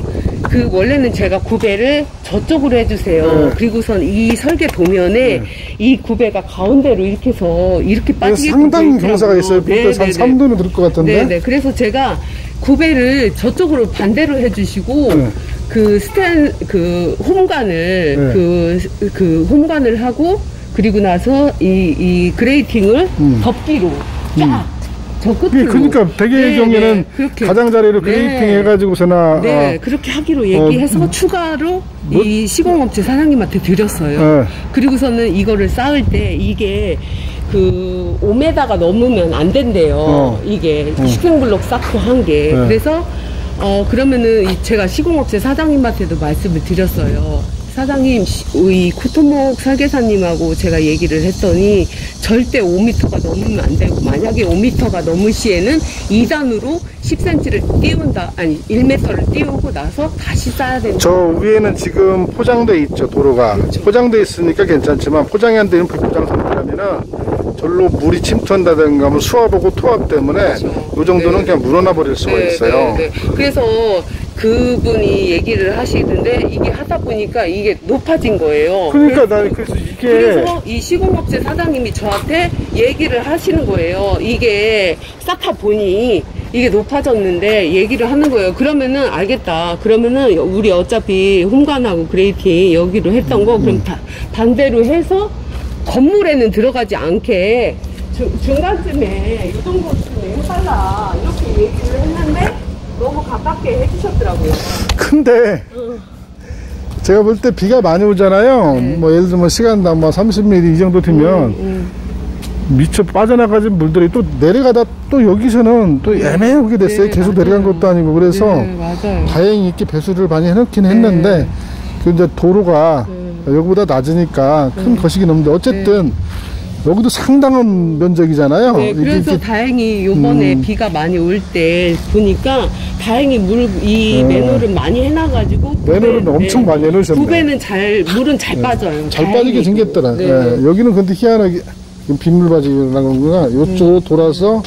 원래는 제가 구배를 저쪽으로 해주세요. 그리고선 이 설계 도면에 이 구배가 가운데로 이렇게 해서 이렇게 빠지게
상당히 경사가 있어요. 그래서 한 3도는 들 것 같은데.
네네. 그래서 제가 구배를 저쪽으로 반대로 해주시고 그 홈관을 홈관을 하고 그리고 나서 이 그레이팅을 덮기로 쫙. 저 끝으로.
그러니까 대개의 경우에는 가장자리로 그레이팅 해가지고서나
그렇게 하기로 얘기해서 추가로 이 시공업체 사장님한테 드렸어요. 그리고서는 이거를 쌓을 때 이게 그 5m가 넘으면 안 된대요. 이게 식생블록 쌓고 한 게. 그래서 그러면은 제가 시공업체 사장님한테도 말씀을 드렸어요. 사장님, 이 코토목 설계사님하고 제가 얘기를 했더니 절대 5m가 넘으면 안 되고 만약에 5m가 넘을 시에는 2단으로 10cm를 띄운다, 아니 1m를 띄우고 나서 다시 쌓아야 된다.
저 위에는 지금 포장돼 있죠, 도로가. 포장돼 있으니까 괜찮지만 포장이 안 되는 불포장 상태라면은 절로 물이 침투한다든가 뭐 수압하고 토압 때문에 이 정도는 그냥 물어나 버릴 수가 있어요.
그래서 그분이 얘기를 하시던데 이게 하다 보니까 이게 높아진 거예요.
그러니까 나는 그래서 이게
그래서 이 시공업체 사장님이 저한테 얘기를 하시는 거예요. 이게 쌓다 보니 이게 높아졌는데 얘기를 하는 거예요. 그러면은 알겠다. 그러면은 우리 어차피 홈관하고 그레이팅 여기로 했던 거 그럼 반대로 해서 건물에는 들어가지 않게 중간쯤에 이 정도쯤에 해달라 이렇게 얘기를 했는데 너무 가깝게 해주셨더라고요.
근데 제가 볼 때 비가 많이 오잖아요. 뭐 예를 들면 시간당 뭐 30mm 이 정도 되면 미처 빠져나가진 물들이 또 내려가다 또 여기서는 또 애매하게 됐어요. 계속
맞아요.
내려간 것도 아니고 그래서
맞아요.
다행히 이렇게 배수를 많이 해놓긴 했는데 그 이제 도로가 여기보다 낮으니까 큰 거시기 없는데 어쨌든 여기도 상당한 면적이잖아요.
네, 그래서
이렇게
다행히 요번에 비가 많이 올 때 보니까 다행히 매너를 많이 해놔가지고
매너를 엄청 많이 해놓으셨네.
구배는 물은 잘 빠져요.
잘 빠지게 생겼더라.
네.
예, 여기는 근데 희한하게 빗물바지라는 거구나. 이쪽으로 돌아서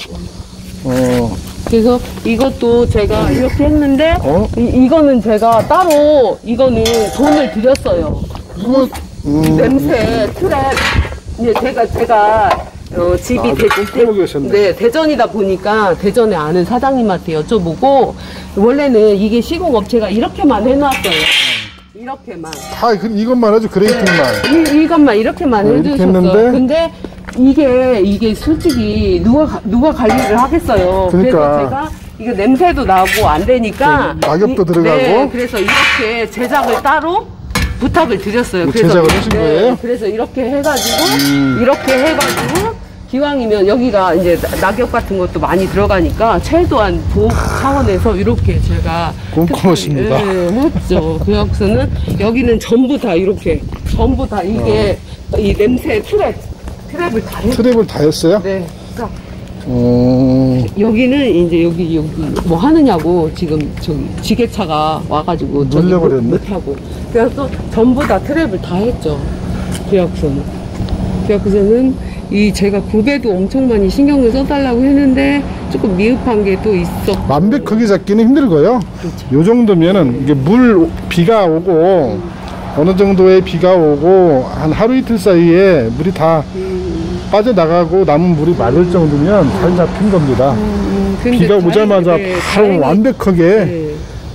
그래서 이것도 제가 이렇게 했는데 이거는 제가 따로 이거는 돈을 들였어요.
이거
냄새 트랩 이제 제가 집이 대전이다 보니까 대전에 아는 사장님한테 여쭤보고 원래는 이게 시공업체가 이렇게만 해놨어요. 이렇게만
다 이것만 하죠. 그레이팅만.
이것만 이렇게만
이렇게
해주셨어요.
했는데
근데 이게 솔직히 누가 관리를 하겠어요.
그러니까.
그래서 제가 이거 냄새도 나고 안 되니까
낙엽도 들어가고.
네, 그래서 이렇게 제작을 따로 부탁을 드렸어요. 그래서
제작을 하신 거예요?
그래서 이렇게 해가지고 기왕이면 여기가 이제 낙엽 같은 것도 많이 들어가니까 최소한 보호 차원에서 이렇게 제가
꼼꼼하십니다.
했죠. 그래서는 여기는 전부 다 이렇게 이게 이 냄새 트랩을 다 했어요.
트랩을 다 했어요?
네. 여기는 이제 여기 뭐 하느냐고 지금 저기 지게차가 와가지고
놀려버렸네.
못하고 그래서 전부 다 트랩을 다 했죠. 계약서는 제가 구배도 엄청 많이 신경을 써달라고 했는데 조금 미흡한 게 또 있어.
완벽하게 잡기는 힘들고요.
그렇죠.
요 정도면은 이게 비가 오고 어느 정도의 비가 오고 한 하루 이틀 사이에 물이 다 빠져나가고 남은 물이 마를 정도면 잘 잡힌 겁니다. 비가 오자마자 바로 완벽하게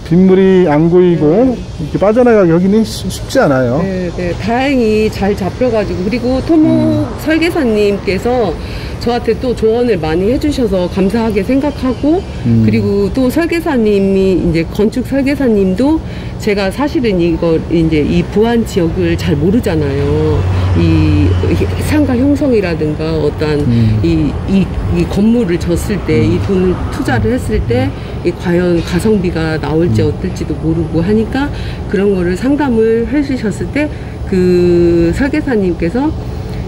빗물이 안 고이고 이렇게 빠져나가기 여기는 쉽지 않아요.
네, 다행히 잘 잡혀가지고 그리고 토목 설계사님께서 저한테 또 조언을 많이 해주셔서 감사하게 생각하고 그리고 또 설계사님이 이제 건축 설계사님도 제가 사실은 이 부안 지역을 잘 모르잖아요. 이 상가 형성이라든가 어떤 이 건물을 졌을 때 이 돈을 투자를 했을 때 과연 가성비가 나올지 어떨지도 모르고 하니까 그런 거를 상담을 해주셨을 때 그 설계사님께서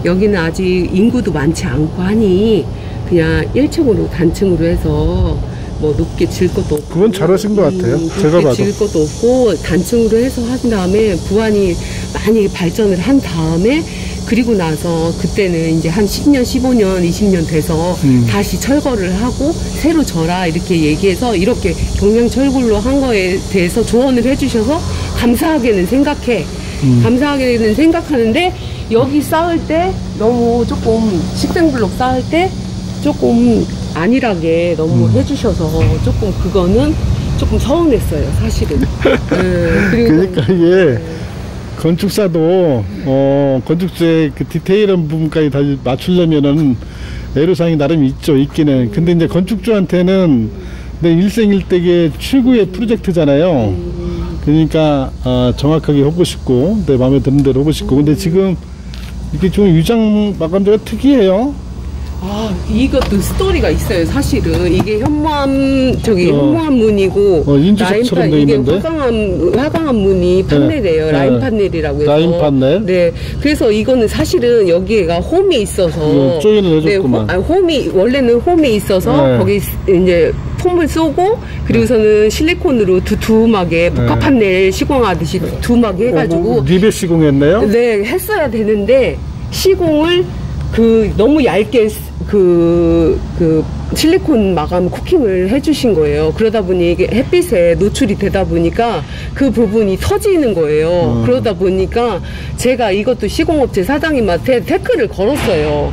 여기는 아직 인구도 많지 않고 하니 그냥 1층으로 단층으로 해서 뭐 높게 질 것도 없고
그건 잘하신 것 같아요. 제가 봐도
질 것도 없고 단층으로 해서 하신 다음에 부안이 많이 발전을 한 다음에 그리고 나서 그때는 이제 한 10년, 15년, 20년 돼서 다시 철거를 하고 새로 져라 이렇게 얘기해서 이렇게 경량철골로 한 거에 대해서 조언을 해주셔서 감사하게는 생각하는데 여기 쌓을 때 너무 조금 식생블록 쌓을 때 조금 안일하게 너무 해주셔서 조금 그거는 조금 서운했어요, 사실은.
그러니까 이게 건축사도 건축사의 그 디테일한 부분까지 다 맞추려면은 애로사항이 나름 있기는. 근데 이제 건축주한테는 내 일생일대의 최고의 프로젝트잖아요. 그러니까 정확하게 하고 싶고 내 마음에 드는 대로 하고 싶고. 근데 지금 이게 좀 유장 마감재가 특이해요.
이것도 스토리가 있어요. 사실은 이게 현무암 문이고
인주석처럼 돼
이게
있는데
화강암 문이 판넬이에요. 라인 판넬이라고 해서.
라인 판넬.
네. 그래서 이거는 사실은 여기가 홈이 있어서
조인을 해줬구만.
원래는 홈이 있어서 거기 이제 폼을 쏘고 그리고서는 실리콘으로 두툼하게 복합 판넬 시공하듯이 두툼하게 해가지고
리베 시공했네요.
네, 했어야 되는데 시공을 너무 얇게 실리콘 마감 코팅을 해주신 거예요. 그러다 보니 이게 햇빛에 노출이 되다 보니까 그 부분이 터지는 거예요. 그러다 보니까 제가 이것도 시공업체 사장님한테 태클을 걸었어요.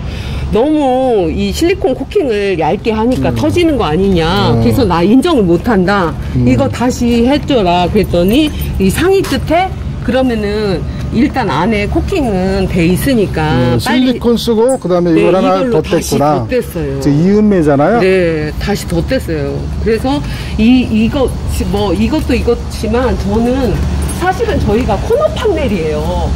너무 이 실리콘 코킹을 얇게 하니까 터지는 거 아니냐. 그래서 나 인정을 못 한다. 이거 다시 해줘라. 그랬더니 이 상의 끝에 그러면은 일단 안에 코킹은 돼 있으니까
실리콘 쓰고 그다음에
네,
이걸 하나
이걸로 다시
덧댔구나.
덧댔어요.
이은매잖아요.
네, 다시 덧댔어요. 그래서 이것도 이것지만 저는 사실은 저희가 코너 판넬이에요.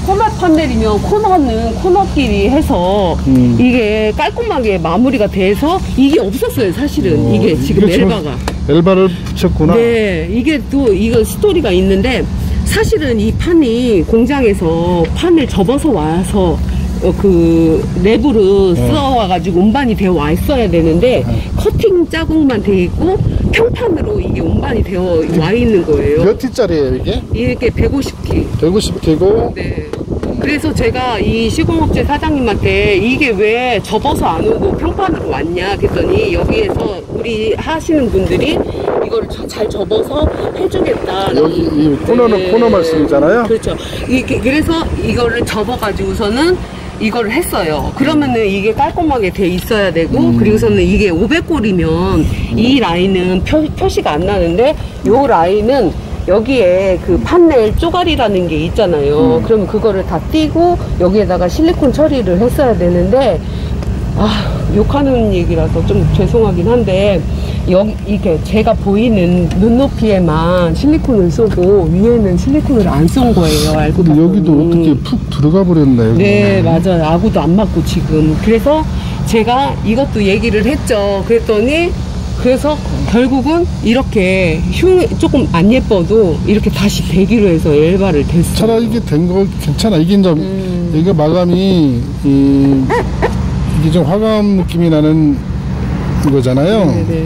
코너 판넬이면 코너는 코너끼리 해서 이게 깔끔하게 마무리가 돼서 이게 없었어요. 사실은 이게 지금 엘바가.
엘바를 붙였구나.
네, 이게 또 이거 스토리가 있는데 사실은 이 판이 공장에서 판을 접어서 와서 그 랩으로 써와가지고 운반이 되어 와 있어야 되는데 커팅 자국만 돼 있고 평판으로 이게 운반이 되어 와 있는 거예요.
몇 T짜리예요 이게?
이게 150T.
150T고.
네. 그래서 제가 이 시공업체 사장님한테 이게 왜 접어서 안 오고 평판으로 왔냐 그랬더니 여기에서 우리 하시는 분들이 이걸 잘 접어서 해주겠다.
여기 이 코너는
네.
코너 말씀이잖아요.
그렇죠. 그래서 이거를 접어가지고서는 이걸 했어요. 그러면은 이게 깔끔하게 돼 있어야 되고 그리고서는 이게 500골이면 이 라인은 표시가 안 나는데 요 라인은 여기에 그 판넬 쪼가리라는 게 있잖아요. 그러면 그거를 다 띄고 여기에다가 실리콘 처리를 했어야 되는데 욕하는 얘기라서 좀 죄송하긴 한데 이게 제가 보이는 눈높이에만 실리콘을 쏘고 위에는 실리콘을 안 쏜 거예요. 알고
근데
봤더니.
여기도 어떻게 푹 들어가 버렸나요?
네, 맞아요. 아구도 안 맞고 지금. 그래서 제가 이것도 얘기를 했죠. 그래서 결국은 이렇게 조금 안 예뻐도 이렇게 다시 대기로 해서 엘바를 댔어요.
차라리 이게 된 거 괜찮아. 이게 이제 이게 마감이 이게 좀 화감 느낌이 나는 이거잖아요.
네네.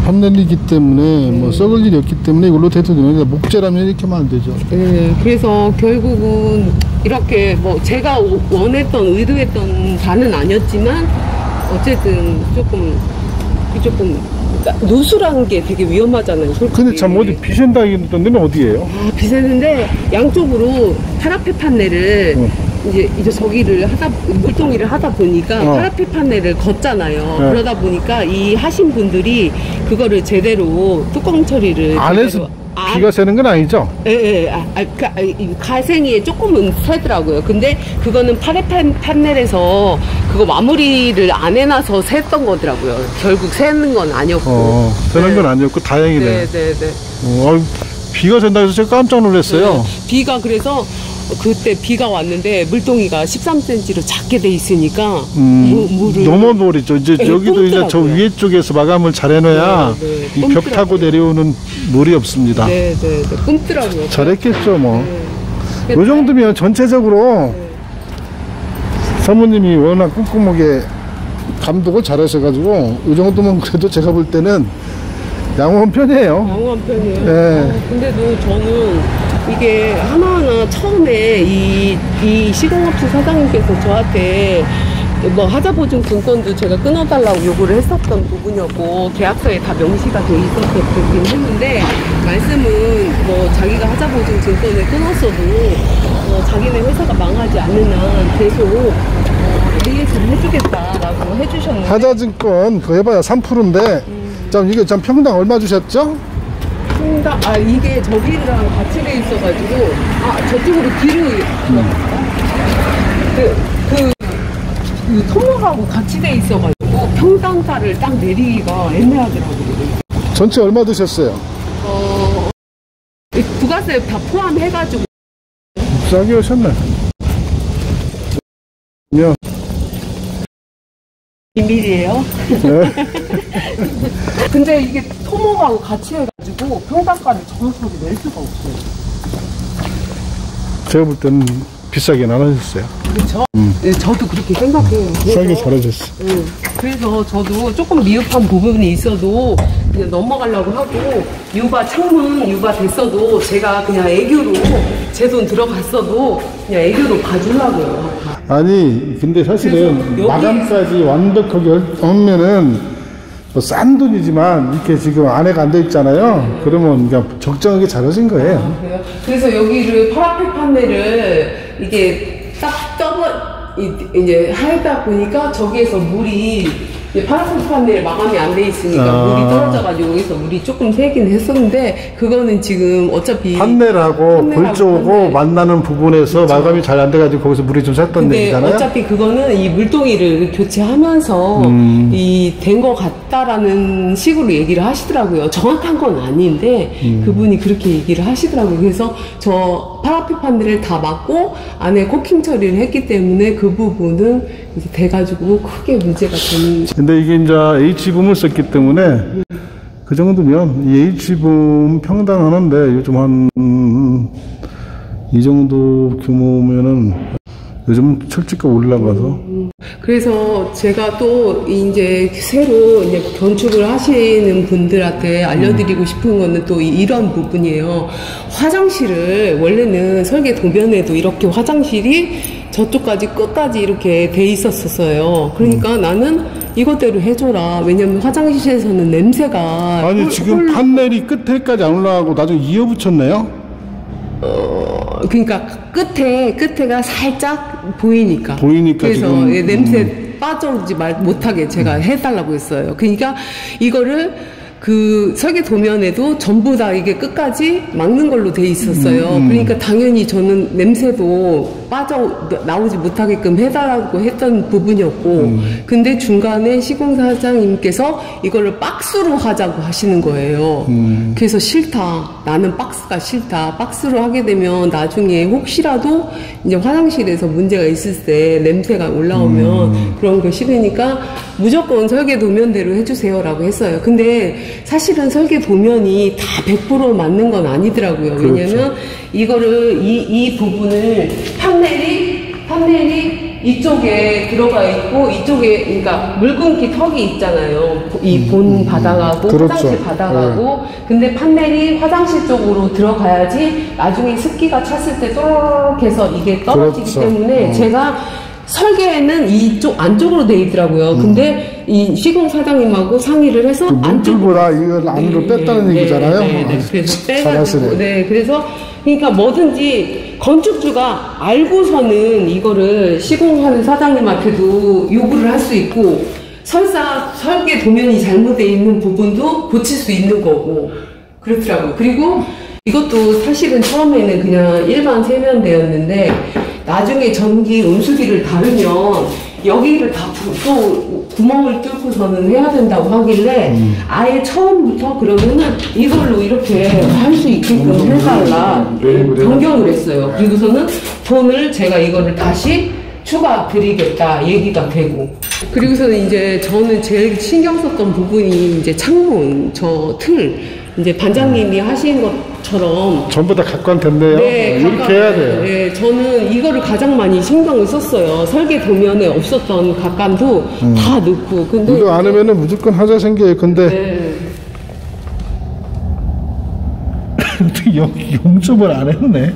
판넬이기 때문에 뭐 썩을 일이 없기 때문에 이걸로 대도 되는데 목재라면 이렇게 하면 안 되죠.
네, 그래서 결국은 이렇게 뭐 제가 원했던 의도했던 바는 아니었지만 어쨌든 조금 누수라는 게 되게 위험하잖아요. 솔직히.
근데 참 어디 비샌다던 데는 어디예요?
비쌌는데 양쪽으로 파라페 판넬을 이제 저기를 물동이를 하다 보니까 파라페 판넬을 걷잖아요. 그러다 보니까 이 하신 분들이 그거를 제대로 뚜껑 처리를
안에서 비가 새는 건 아니죠?
예. 가생이 조금은 새더라고요. 근데 그거는 파라페 판넬에서 그거 마무리를 안 해놔서 샜던 거더라고요. 결국 새는 건 아니었고.
새는 건 아니었고 다행이네.
네.
비가 샌다고 해서 제가 깜짝 놀랐어요.
네. 비가 그래서 그때 비가 왔는데 물동이가 13cm로 작게 돼 있으니까 물을
넘어버리죠. 이제
네,
여기도 이제 저
뿜더라고요.
위에 쪽에서 마감을 잘 해놔야
네,
이 벽 타고 내려오는 물이 없습니다.
네. 뿜더라고요.
잘했겠죠 뭐.
네.
요 정도면 전체적으로 사모님이 워낙 꼼꼼하게 감독을 잘하셔가지고 이 정도면 그래도 제가 볼 때는 양호한 편이에요.
양호한 편이에요.
네.
근데도 저는 이게 하나하나 처음에 이 시공업체 사장님께서 저한테 뭐 하자보증증권도 제가 끊어달라고 요구를 했었던 부분이었고 계약서에 다 명시가 돼 있었긴 했는데 말씀은 뭐 자기가 하자보증증권을 끊었어도 자기네 회사가 망하지 않는 한 계속 리에이스를 해주겠다라고 해주셨는데
하자증권 그거 해봐야 3%인데 참 이게 참 평당 얼마 주셨죠?
이게 저기랑 같이 돼 있어가지고 저쪽으로 뒤로 그 토목하고 같이 돼 있어가지고 평당가를 딱 내리기가 애매하더라고요.
전체 얼마 드셨어요?
부가세 다 포함해가지고
싸게 하셨네.
비밀이에요.
네.
근데 이게 토목하고 같이 해가지고 평당가를 정확하게 낼 수가 없어요.
제가 볼 때는 비싸게 안 하셨어요.
그렇죠? 네, 저도 그렇게 생각해요.
싸게 잘하셨어요.
그래서 저도 조금 미흡한 부분이 있어도 그냥 넘어가려고 하고 창문 유바 됐어도 제가 그냥 애교로 제 돈 들어갔어도 그냥 애교로 봐주려고요.
아니 근데 사실은
여기-
마감까지 완벽하게 하면은 뭐 싼 돈이지만 이렇게 지금 안에가 안 돼 있잖아요. 그러면 그냥 적정하게 잘하신 거예요.
그래요? 그래서 여기를 파라페 판넬을 이게 딱 이제 하다 보니까 저기에서 물이 이제 파라솔 판넬 마감이 안 돼 있으니까 물이 떨어져가지고 여기서 물이 조금 새긴 했었는데 그거는 지금 어차피
판넬하고 골조고 만나는 부분에서 그렇죠. 마감이 잘 안 돼가지고 거기서 물이 좀 샜던 얘기잖아요.
어차피 그거는 이 물동이를 교체하면서 이 된 거 같다라는 식으로 얘기를 하시더라고요. 정확한 건 아닌데 그분이 그렇게 얘기를 하시더라고요. 그래서 저 파라솔 판넬을 다 막고 안에 코킹 처리를 했기 때문에 그 부분은 이제 돼가지고 크게 문제가 되는.
근데 이게 이제 H붐을 썼기 때문에 그 정도면 이 H붐 평당하는데 요즘 한 이 정도 규모면은 요즘 철집가 올라가서.
그래서 제가 또 이제 새로 이제 건축을 하시는 분들한테 알려드리고 싶은 거는 또 이런 부분이에요. 화장실을 원래는 설계 도면에도 이렇게 화장실이 저쪽까지 끝까지 이렇게 돼 있었어요. 그러니까 나는 이것대로 해줘라. 왜냐면 화장실에서는 냄새가.
아니 지금 판넬이 끝에까지 안 올라가고 나중에 이어붙였네요.
그러니까 끝에가 살짝 보이니까. 그래서
지금,
예, 냄새 빠져오지 못하게 제가 해달라고 했어요. 그러니까 이거를 그 설계 도면에도 전부 다 이게 끝까지 막는 걸로 돼 있었어요. 그러니까 당연히 저는 냄새도 나오지 못하게끔 해달라고 했던 부분이었고, 근데 중간에 시공사장님께서 이거를 박스로 하자고 하시는 거예요. 그래서 싫다. 나는 박스가 싫다. 박스로 하게 되면 나중에 혹시라도 이제 화장실에서 문제가 있을 때 냄새가 올라오면 그런 거 싫으니까 무조건 설계 도면대로 해주세요라고 했어요. 근데 사실은 설계 도면이 다 100% 맞는 건 아니더라고요.
그렇죠.
왜냐면 이거를 이 부분을 판넬이 이쪽에 들어가 있고 이쪽에 그러니까 물 끊기 턱이 있잖아요. 이 본 바닥하고
그렇죠.
화장실 바닥하고 근데 판넬이 화장실 쪽으로 들어가야지 나중에 습기가 찼을 때 또록 해서 이게 떨어지기
그렇죠.
때문에 제가 설계는 이쪽 안쪽으로 돼 있더라고요. 근데 이 시공 사장님하고 상의를 해서
안쪽보다 이걸 안으로 뺐다는 얘기잖아요.
그래서 빼가지고 그래서 그러니까 뭐든지 건축주가 알고서는 이거를 시공하는 사장님한테도 요구를 할 수 있고 설계 도면이 잘못되어 있는 부분도 고칠 수 있는 거고 그렇더라고요. 그리고 이것도 사실은 처음에는 그냥 일반 세면대였는데 나중에 전기 온수기를 다루면 여기를 다 또 구멍을 뚫고서는 해야 된다고 하길래 아예 처음부터 그러면은 이걸로 이렇게 할 수 있게끔 해달라 변경을 했어요. 그리고서는 돈을 제가 이거를 다시 추가 드리겠다 얘기가 되고 그리고서는 이제 저는 제일 신경 썼던 부분이 이제 창문 저 틀 이제 반장님이 하신 것처럼
전부 다 각관된대요.
네,
이렇게 해야 돼요.
네, 저는 이거를 가장 많이 신경을 썼어요. 설계 도면에 없었던 각관도 다 넣고. 근데
이거 안 하면은 무조건 하자 생겨요. 근데 용접을 안 했네.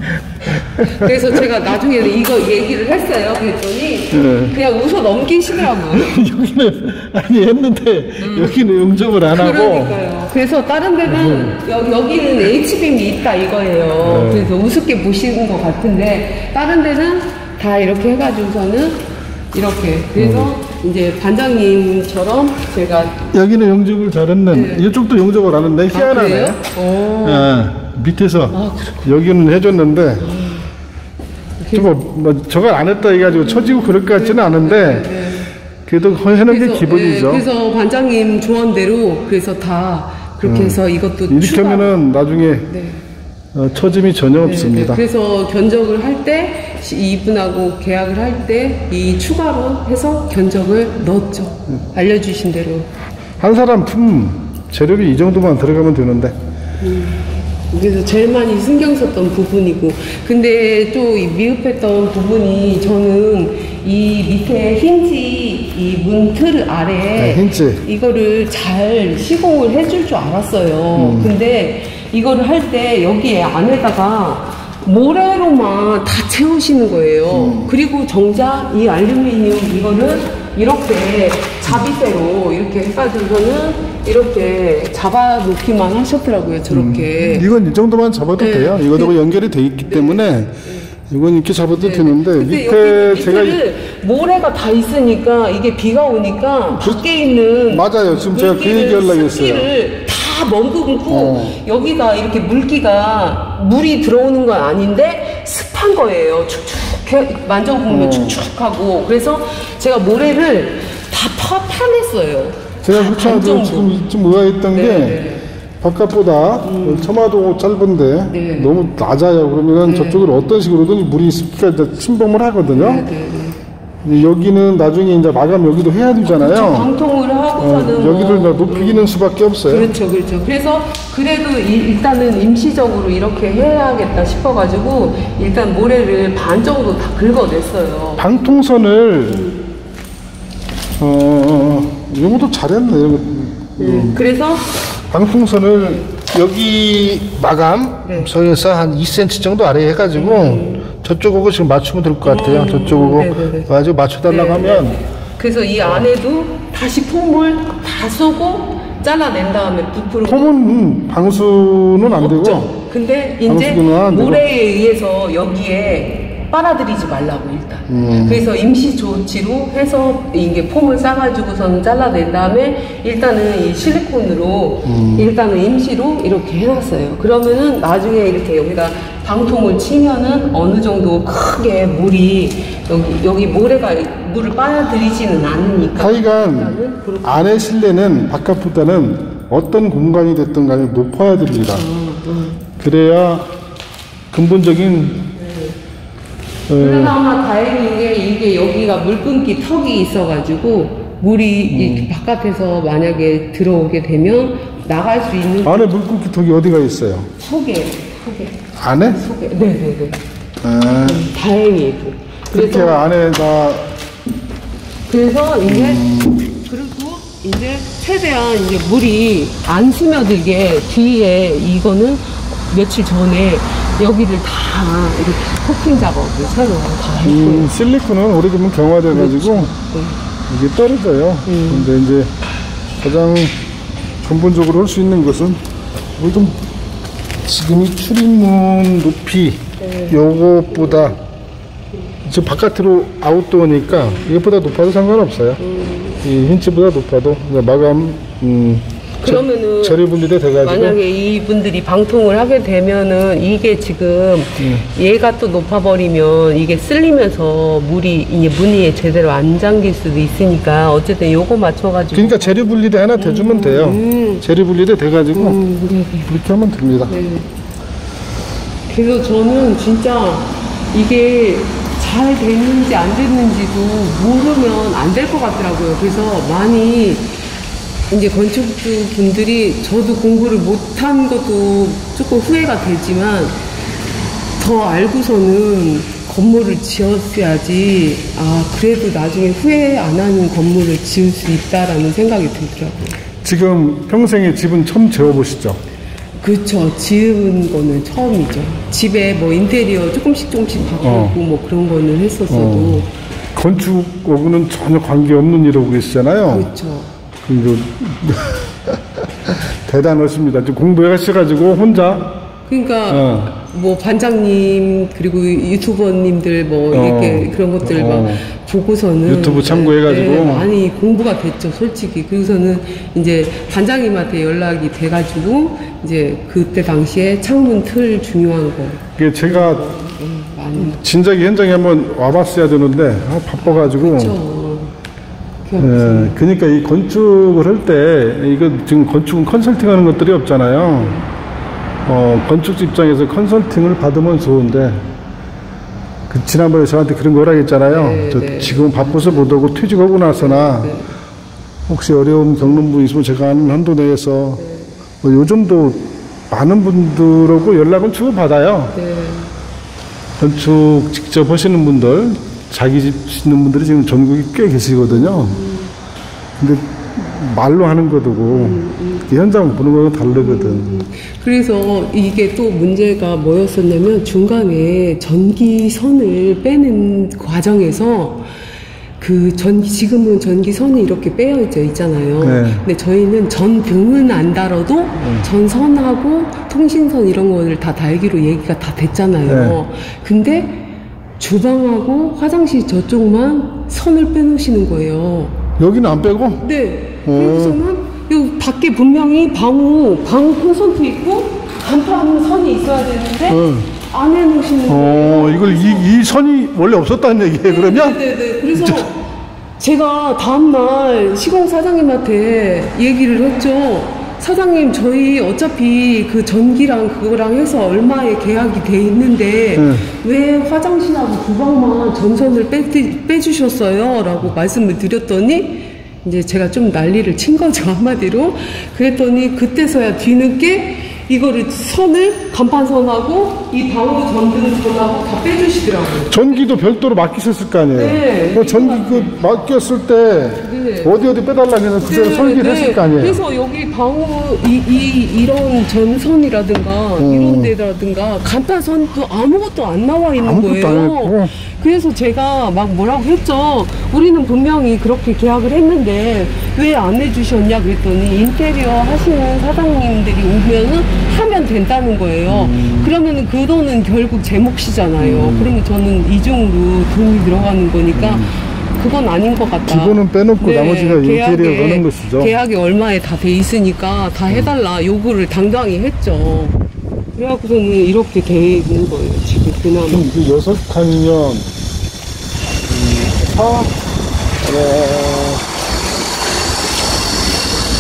그래서 제가 나중에 이거 얘기를 했어요. 그랬더니 그냥 웃어 넘기시더라고요.
여기는 아니 했는데 여기는 용접을 안 하고.
그러니까요. 그래서 다른 데는 여기는 H빔이 있다 이거예요. 그래서 우습게 보시는 것 같은데 다른 데는 다 이렇게 해가지고서는 이렇게 그래서 이제 반장님처럼 제가
여기는 용접을 잘했네. 이쪽도 용접을 안 했네. 희한하네. 밑에서 여기는 해줬는데 저걸 안 했다 해가지고 처지고 그럴 것 같지는 않은데 그래도 해놓은 게 기본이죠.
그래서 반장님 조언대로 그래서 다 그렇게 해서 이것도
이렇게 하면은 나중에 처짐이 전혀 없습니다.
그래서 견적을 할 때 이분하고 계약을 할 때 이 추가로 해서 견적을 넣었죠. 알려주신 대로.
한 사람 품 재료비 이 정도만 들어가면 되는데.
그래서 제일 많이 신경 썼던 부분이고 근데 또 미흡했던 부분이 저는 이 밑에 힌지 이 문틀 아래
힌지
이거를 잘 시공을 해줄 줄 알았어요. 근데 이거를 할 때 여기에 안에다가 모래로만 다 채우시는 거예요. 그리고 정작 이 알루미늄 이거는 이렇게 자비대로 이렇게 해가지고는 이렇게 잡아놓기만 하셨더라고요. 저렇게.
이건 이 정도만 잡아도 돼요. 이거하고 연결이 돼 있기 때문에 이건 이렇게 잡아도 되는데
근데
밑에 제가
모래가 다 있으니까 이게 비가 오니까 밖에 있는
맞아요. 지금 제가 그 얘기 하려고 했어요.
습기를 다 머금고 여기가 이렇게 물이 들어오는 건 아닌데 습한 거예요. 축축 만져보면 축축하고. 그래서 제가 모래를 다 파냈어요.
제가 그렇죠. 지금 좀 의아했던 게 바깥보다 처마도 짧은데 너무 낮아요. 그러면 저쪽을 어떤 식으로든 물이 습기가 이제 침범을 하거든요. 여기는 나중에 이제 마감 여기도 해야 되잖아요.
그렇죠. 방통을 하고서는
여기를 높이기는 수밖에 없어요.
그렇죠. 그래서 그래도 일단은 임시적으로 이렇게 해야겠다 싶어가지고 일단 모래를 반 정도 다 긁어냈어요.
방통선을 이것도 잘했네.
그래서
방풍선을 여기 마감 서에서 한 2cm 정도 아래 해가지고 저쪽하고 지금 맞추면 될 것 같아요. 저쪽하고 가지고 맞춰달라고 하면.
그래서 이 안에도 다시 폼을 다 쏘고 잘라낸 다음에 부풀고.
폼은 방수는 안 되고.
없죠. 근데 이제 모래에 의해서 여기에 빨아들이지 말라고 일단. 그래서 임시 조치로 해서 이게 폼을 싸가지고서는 잘라낸 다음에 일단은 이 실리콘으로 일단은 임시로 이렇게 해놨어요. 그러면은 나중에 이렇게 여기다 방통을 치면은 어느 정도 크게 물이 여기 모래가 물을 빨아들이지는 않으니까.
하여간 안에 실내는 바깥보다는 어떤 공간이 됐든 간에 높아야 됩니다. 그래야 근본적인
그나마 다행인 게 이게 여기가 물 끊기 턱이 있어가지고 물이 이 바깥에서 만약에 들어오게 되면 나갈 수 있는.
안에 물 끊기 턱이 어디가 있어요?
속에.
안에?
속에. 네네네. 다행이고.
그렇게 안에다.
그래서 이제 그리고 이제 최대한 이제 물이 안 스며들게 뒤에 이거는 며칠 전에 여기를 다 이렇게 코팅 작업을 새로 다 했고요.
실리콘은 오래되면 경화돼가지고 이게 떨어져요. 근데 이제 가장 근본적으로 할 수 있는 것은 좀 지금 이 출입문 높이 요것보다 지금 바깥으로 아웃도어니까 이것보다 높아도 상관없어요. 이 힌치보다 높아도 마감
그러면은
처리 분리돼 돼가지고
만약에 이분들이 방통을 하게 되면은 이게 지금 얘가 또 높아버리면 이게 쓸리면서 물이 이게 무늬에 제대로 안 잠길 수도 있으니까 어쨌든 요거 맞춰가지고.
그러니까 재료 분리대 하나 대주면 돼요. 재료 분리대 돼가지고 그렇게 하면 됩니다.
그래서 저는 진짜 이게 잘 됐는지 안 됐는지도 모르면 안 될 것 같더라고요. 그래서 많이 이제 건축주 분들이 저도 공부를 못한 것도 조금 후회가 되지만 더 알고서는 건물을 지었어야지 그래도 나중에 후회 안 하는 건물을 지을 수 있다라는 생각이 들더라고요.
지금 평생에 집은 처음 지어보시죠?
그렇죠. 지은 거는 처음이죠. 집에 뭐 인테리어 조금씩 바꾸고 뭐 그런 거는 했었어도
건축하고는 전혀 관계없는 일을 하고 계시잖아요.
그렇죠.
대단하십니다. 지금 공부해 가셔가지고 혼자.
그러니까 뭐 반장님 그리고 유튜버님들 뭐 이렇게 그런 것들 막 보고서는
유튜브 참고해가지고
많이 공부가 됐죠, 솔직히. 그래서는 이제 반장님한테 연락이 돼가지고 이제 그때 당시에 창문 틀 중요한 거.
이게 제가
많이.
진작에 현장에 한번 와봤어야 되는데 바빠가지고.
그렇죠.
그러니까 이 건축을 할 때 이거 지금 건축은 컨설팅하는 것들이 없잖아요. 건축 입장에서 컨설팅을 받으면 좋은데 지난번에 저한테 그런 거 허락했잖아요. 저 지금 바빠서 못 오고 퇴직하고 나서나 혹시 어려움 겪는 분 있으면 제가 아는 한도 내에서 요즘도 많은 분들하고 연락을 주고 받아요. 건축 직접 하시는 분들, 자기 집 짓는 분들이 지금 전국에 꽤 계시거든요. 근데 말로 하는 거고 현장 보는 거는 다르거든.
그래서 이게 또 문제가 뭐였었냐면 중간에 전기선을 빼는 과정에서 지금은 전기선이 이렇게 빼어져 있잖아요. 근데 저희는 전등은 안 달아도 전선하고 통신선 이런 거를 다 달기로 얘기가 다 됐잖아요. 근데 주방하고 화장실 저쪽만 선을 빼놓으시는 거예요.
여기는 안 빼고?
네. 그래서는 여기 밖에 분명히 방 콘센트 있고 간판 선이 있어야 되는데 안 해놓으시는 거예요.
이걸 이 선이 원래 없었다는 얘기예요, 그러면?
네네네. 그래서 제가 다음날 시공 사장님한테 얘기를 했죠. 사장님, 저희 어차피 그 전기랑 그거랑 해서 얼마에 계약이 돼 있는데 왜 화장실하고 주방만 전선을 빼주셨어요? 라고 말씀을 드렸더니 이제 제가 좀 난리를 친 거죠, 한마디로. 그랬더니 그때서야 뒤늦게 이거를 선을 간판선하고 이 방으로 전등 선하고 다 빼주시더라고요.
전기도 별도로 맡기셨을 거 아니에요?
네.
전기 맡겼을 때 어디 빼달라고 해서 그대로 설계를 했을 거 아니에요?
그래서 여기 방으로 이런 전선이라든가 이런 데라든가 간판선도 아무것도 안 나와 있는
아무것도
거예요.
안 했고.
그래서 제가 막 뭐라고 했죠. 우리는 분명히 그렇게 계약을 했는데 왜 안 해주셨냐 그랬더니 인테리어 하시는 사장님들이 오면은 하면 된다는 거예요. 그러면은 그 돈은 결국 제 몫이잖아요. 그러면 저는 이중으로 돈이 들어가는 거니까 그건 아닌 것 같다.
기본은 빼놓고 나머지가 인테리어 거는 것이죠.
계약이 얼마에 다 돼 있으니까 다 해달라 요구를 당당히 했죠. 그래갖고서는 이렇게 돼 있는 거예요, 지금 그나마.
지금 6칸이면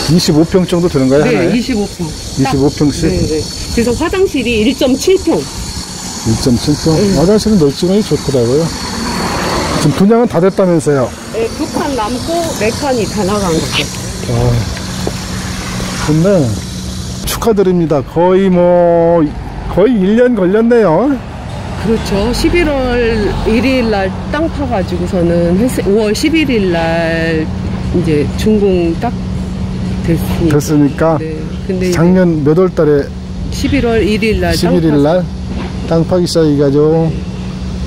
25평 정도 되는가요?
네,
하나에?
25평.
25평씩?
네. 그래서 화장실이 1.7평.
1.7평? 화장실은 넓지만이 좋더라고요. 지금 분양은 다 됐다면서요?
네, 2칸 남고 4칸이 다 나간 거죠.
근데 축하드립니다. 거의 1년 걸렸네요.
그렇죠. 11월 1일 날 땅 파가지고서는 5월 11일 날 이제 준공 딱
됐으니까.
네. 근데
작년 몇 월 달에
11월 1일 날
11일 날 땅 파기 시작해가지고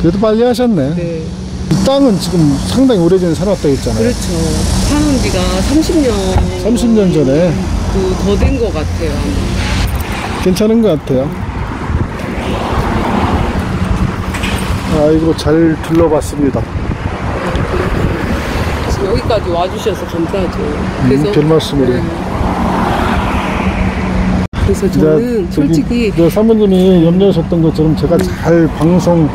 그래도 빨리 하셨네.
네.
이 땅은 지금 상당히 오래전에 살았다 했잖아요.
그렇죠. 사는 지가
30년 전에
더 된 것 같아요. 아마.
괜찮은 것 같아요. 아이고 잘 둘러봤습니다.
여기까지 와주셔서 감사하죠. 그래서
별 말씀을.
그래서 저는 솔직히
사모님이 염려하셨던 것처럼 제가 잘 방송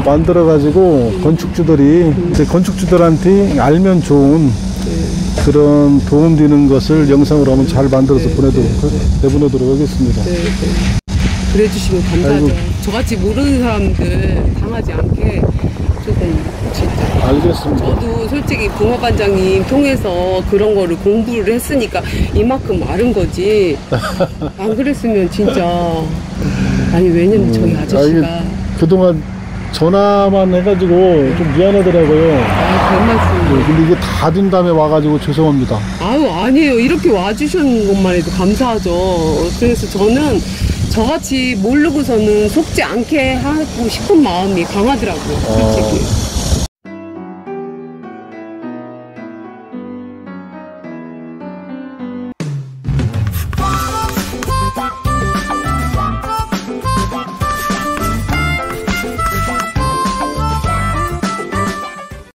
만들어가지고 건축주들이 이제 건축주들한테 알면 좋은 그런 도움되는 것을 영상으로 한번 잘 만들어서 내보내도록 하겠습니다.
그래 주시면 감사하죠.
아이고.
저같이 모르는 사람들 당하지 않게 조금 진짜.
알겠습니다.
저도 솔직히 붕어반장님 통해서 그런 거를 공부를 했으니까 이만큼 아는 거지. 안 그랬으면 진짜. 아니 왜냐면 저희 아저씨가
그동안 전화만 해가지고 좀 미안하더라고요.
별 말씀.
근데 이게 다 된 다음에 와가지고 죄송합니다.
아유 아니에요. 이렇게 와주시는 것만 해도 감사하죠. 그래서 저는 저같이 모르고서는 속지 않게 하고 싶은 마음이 강하더라고요. 솔직히.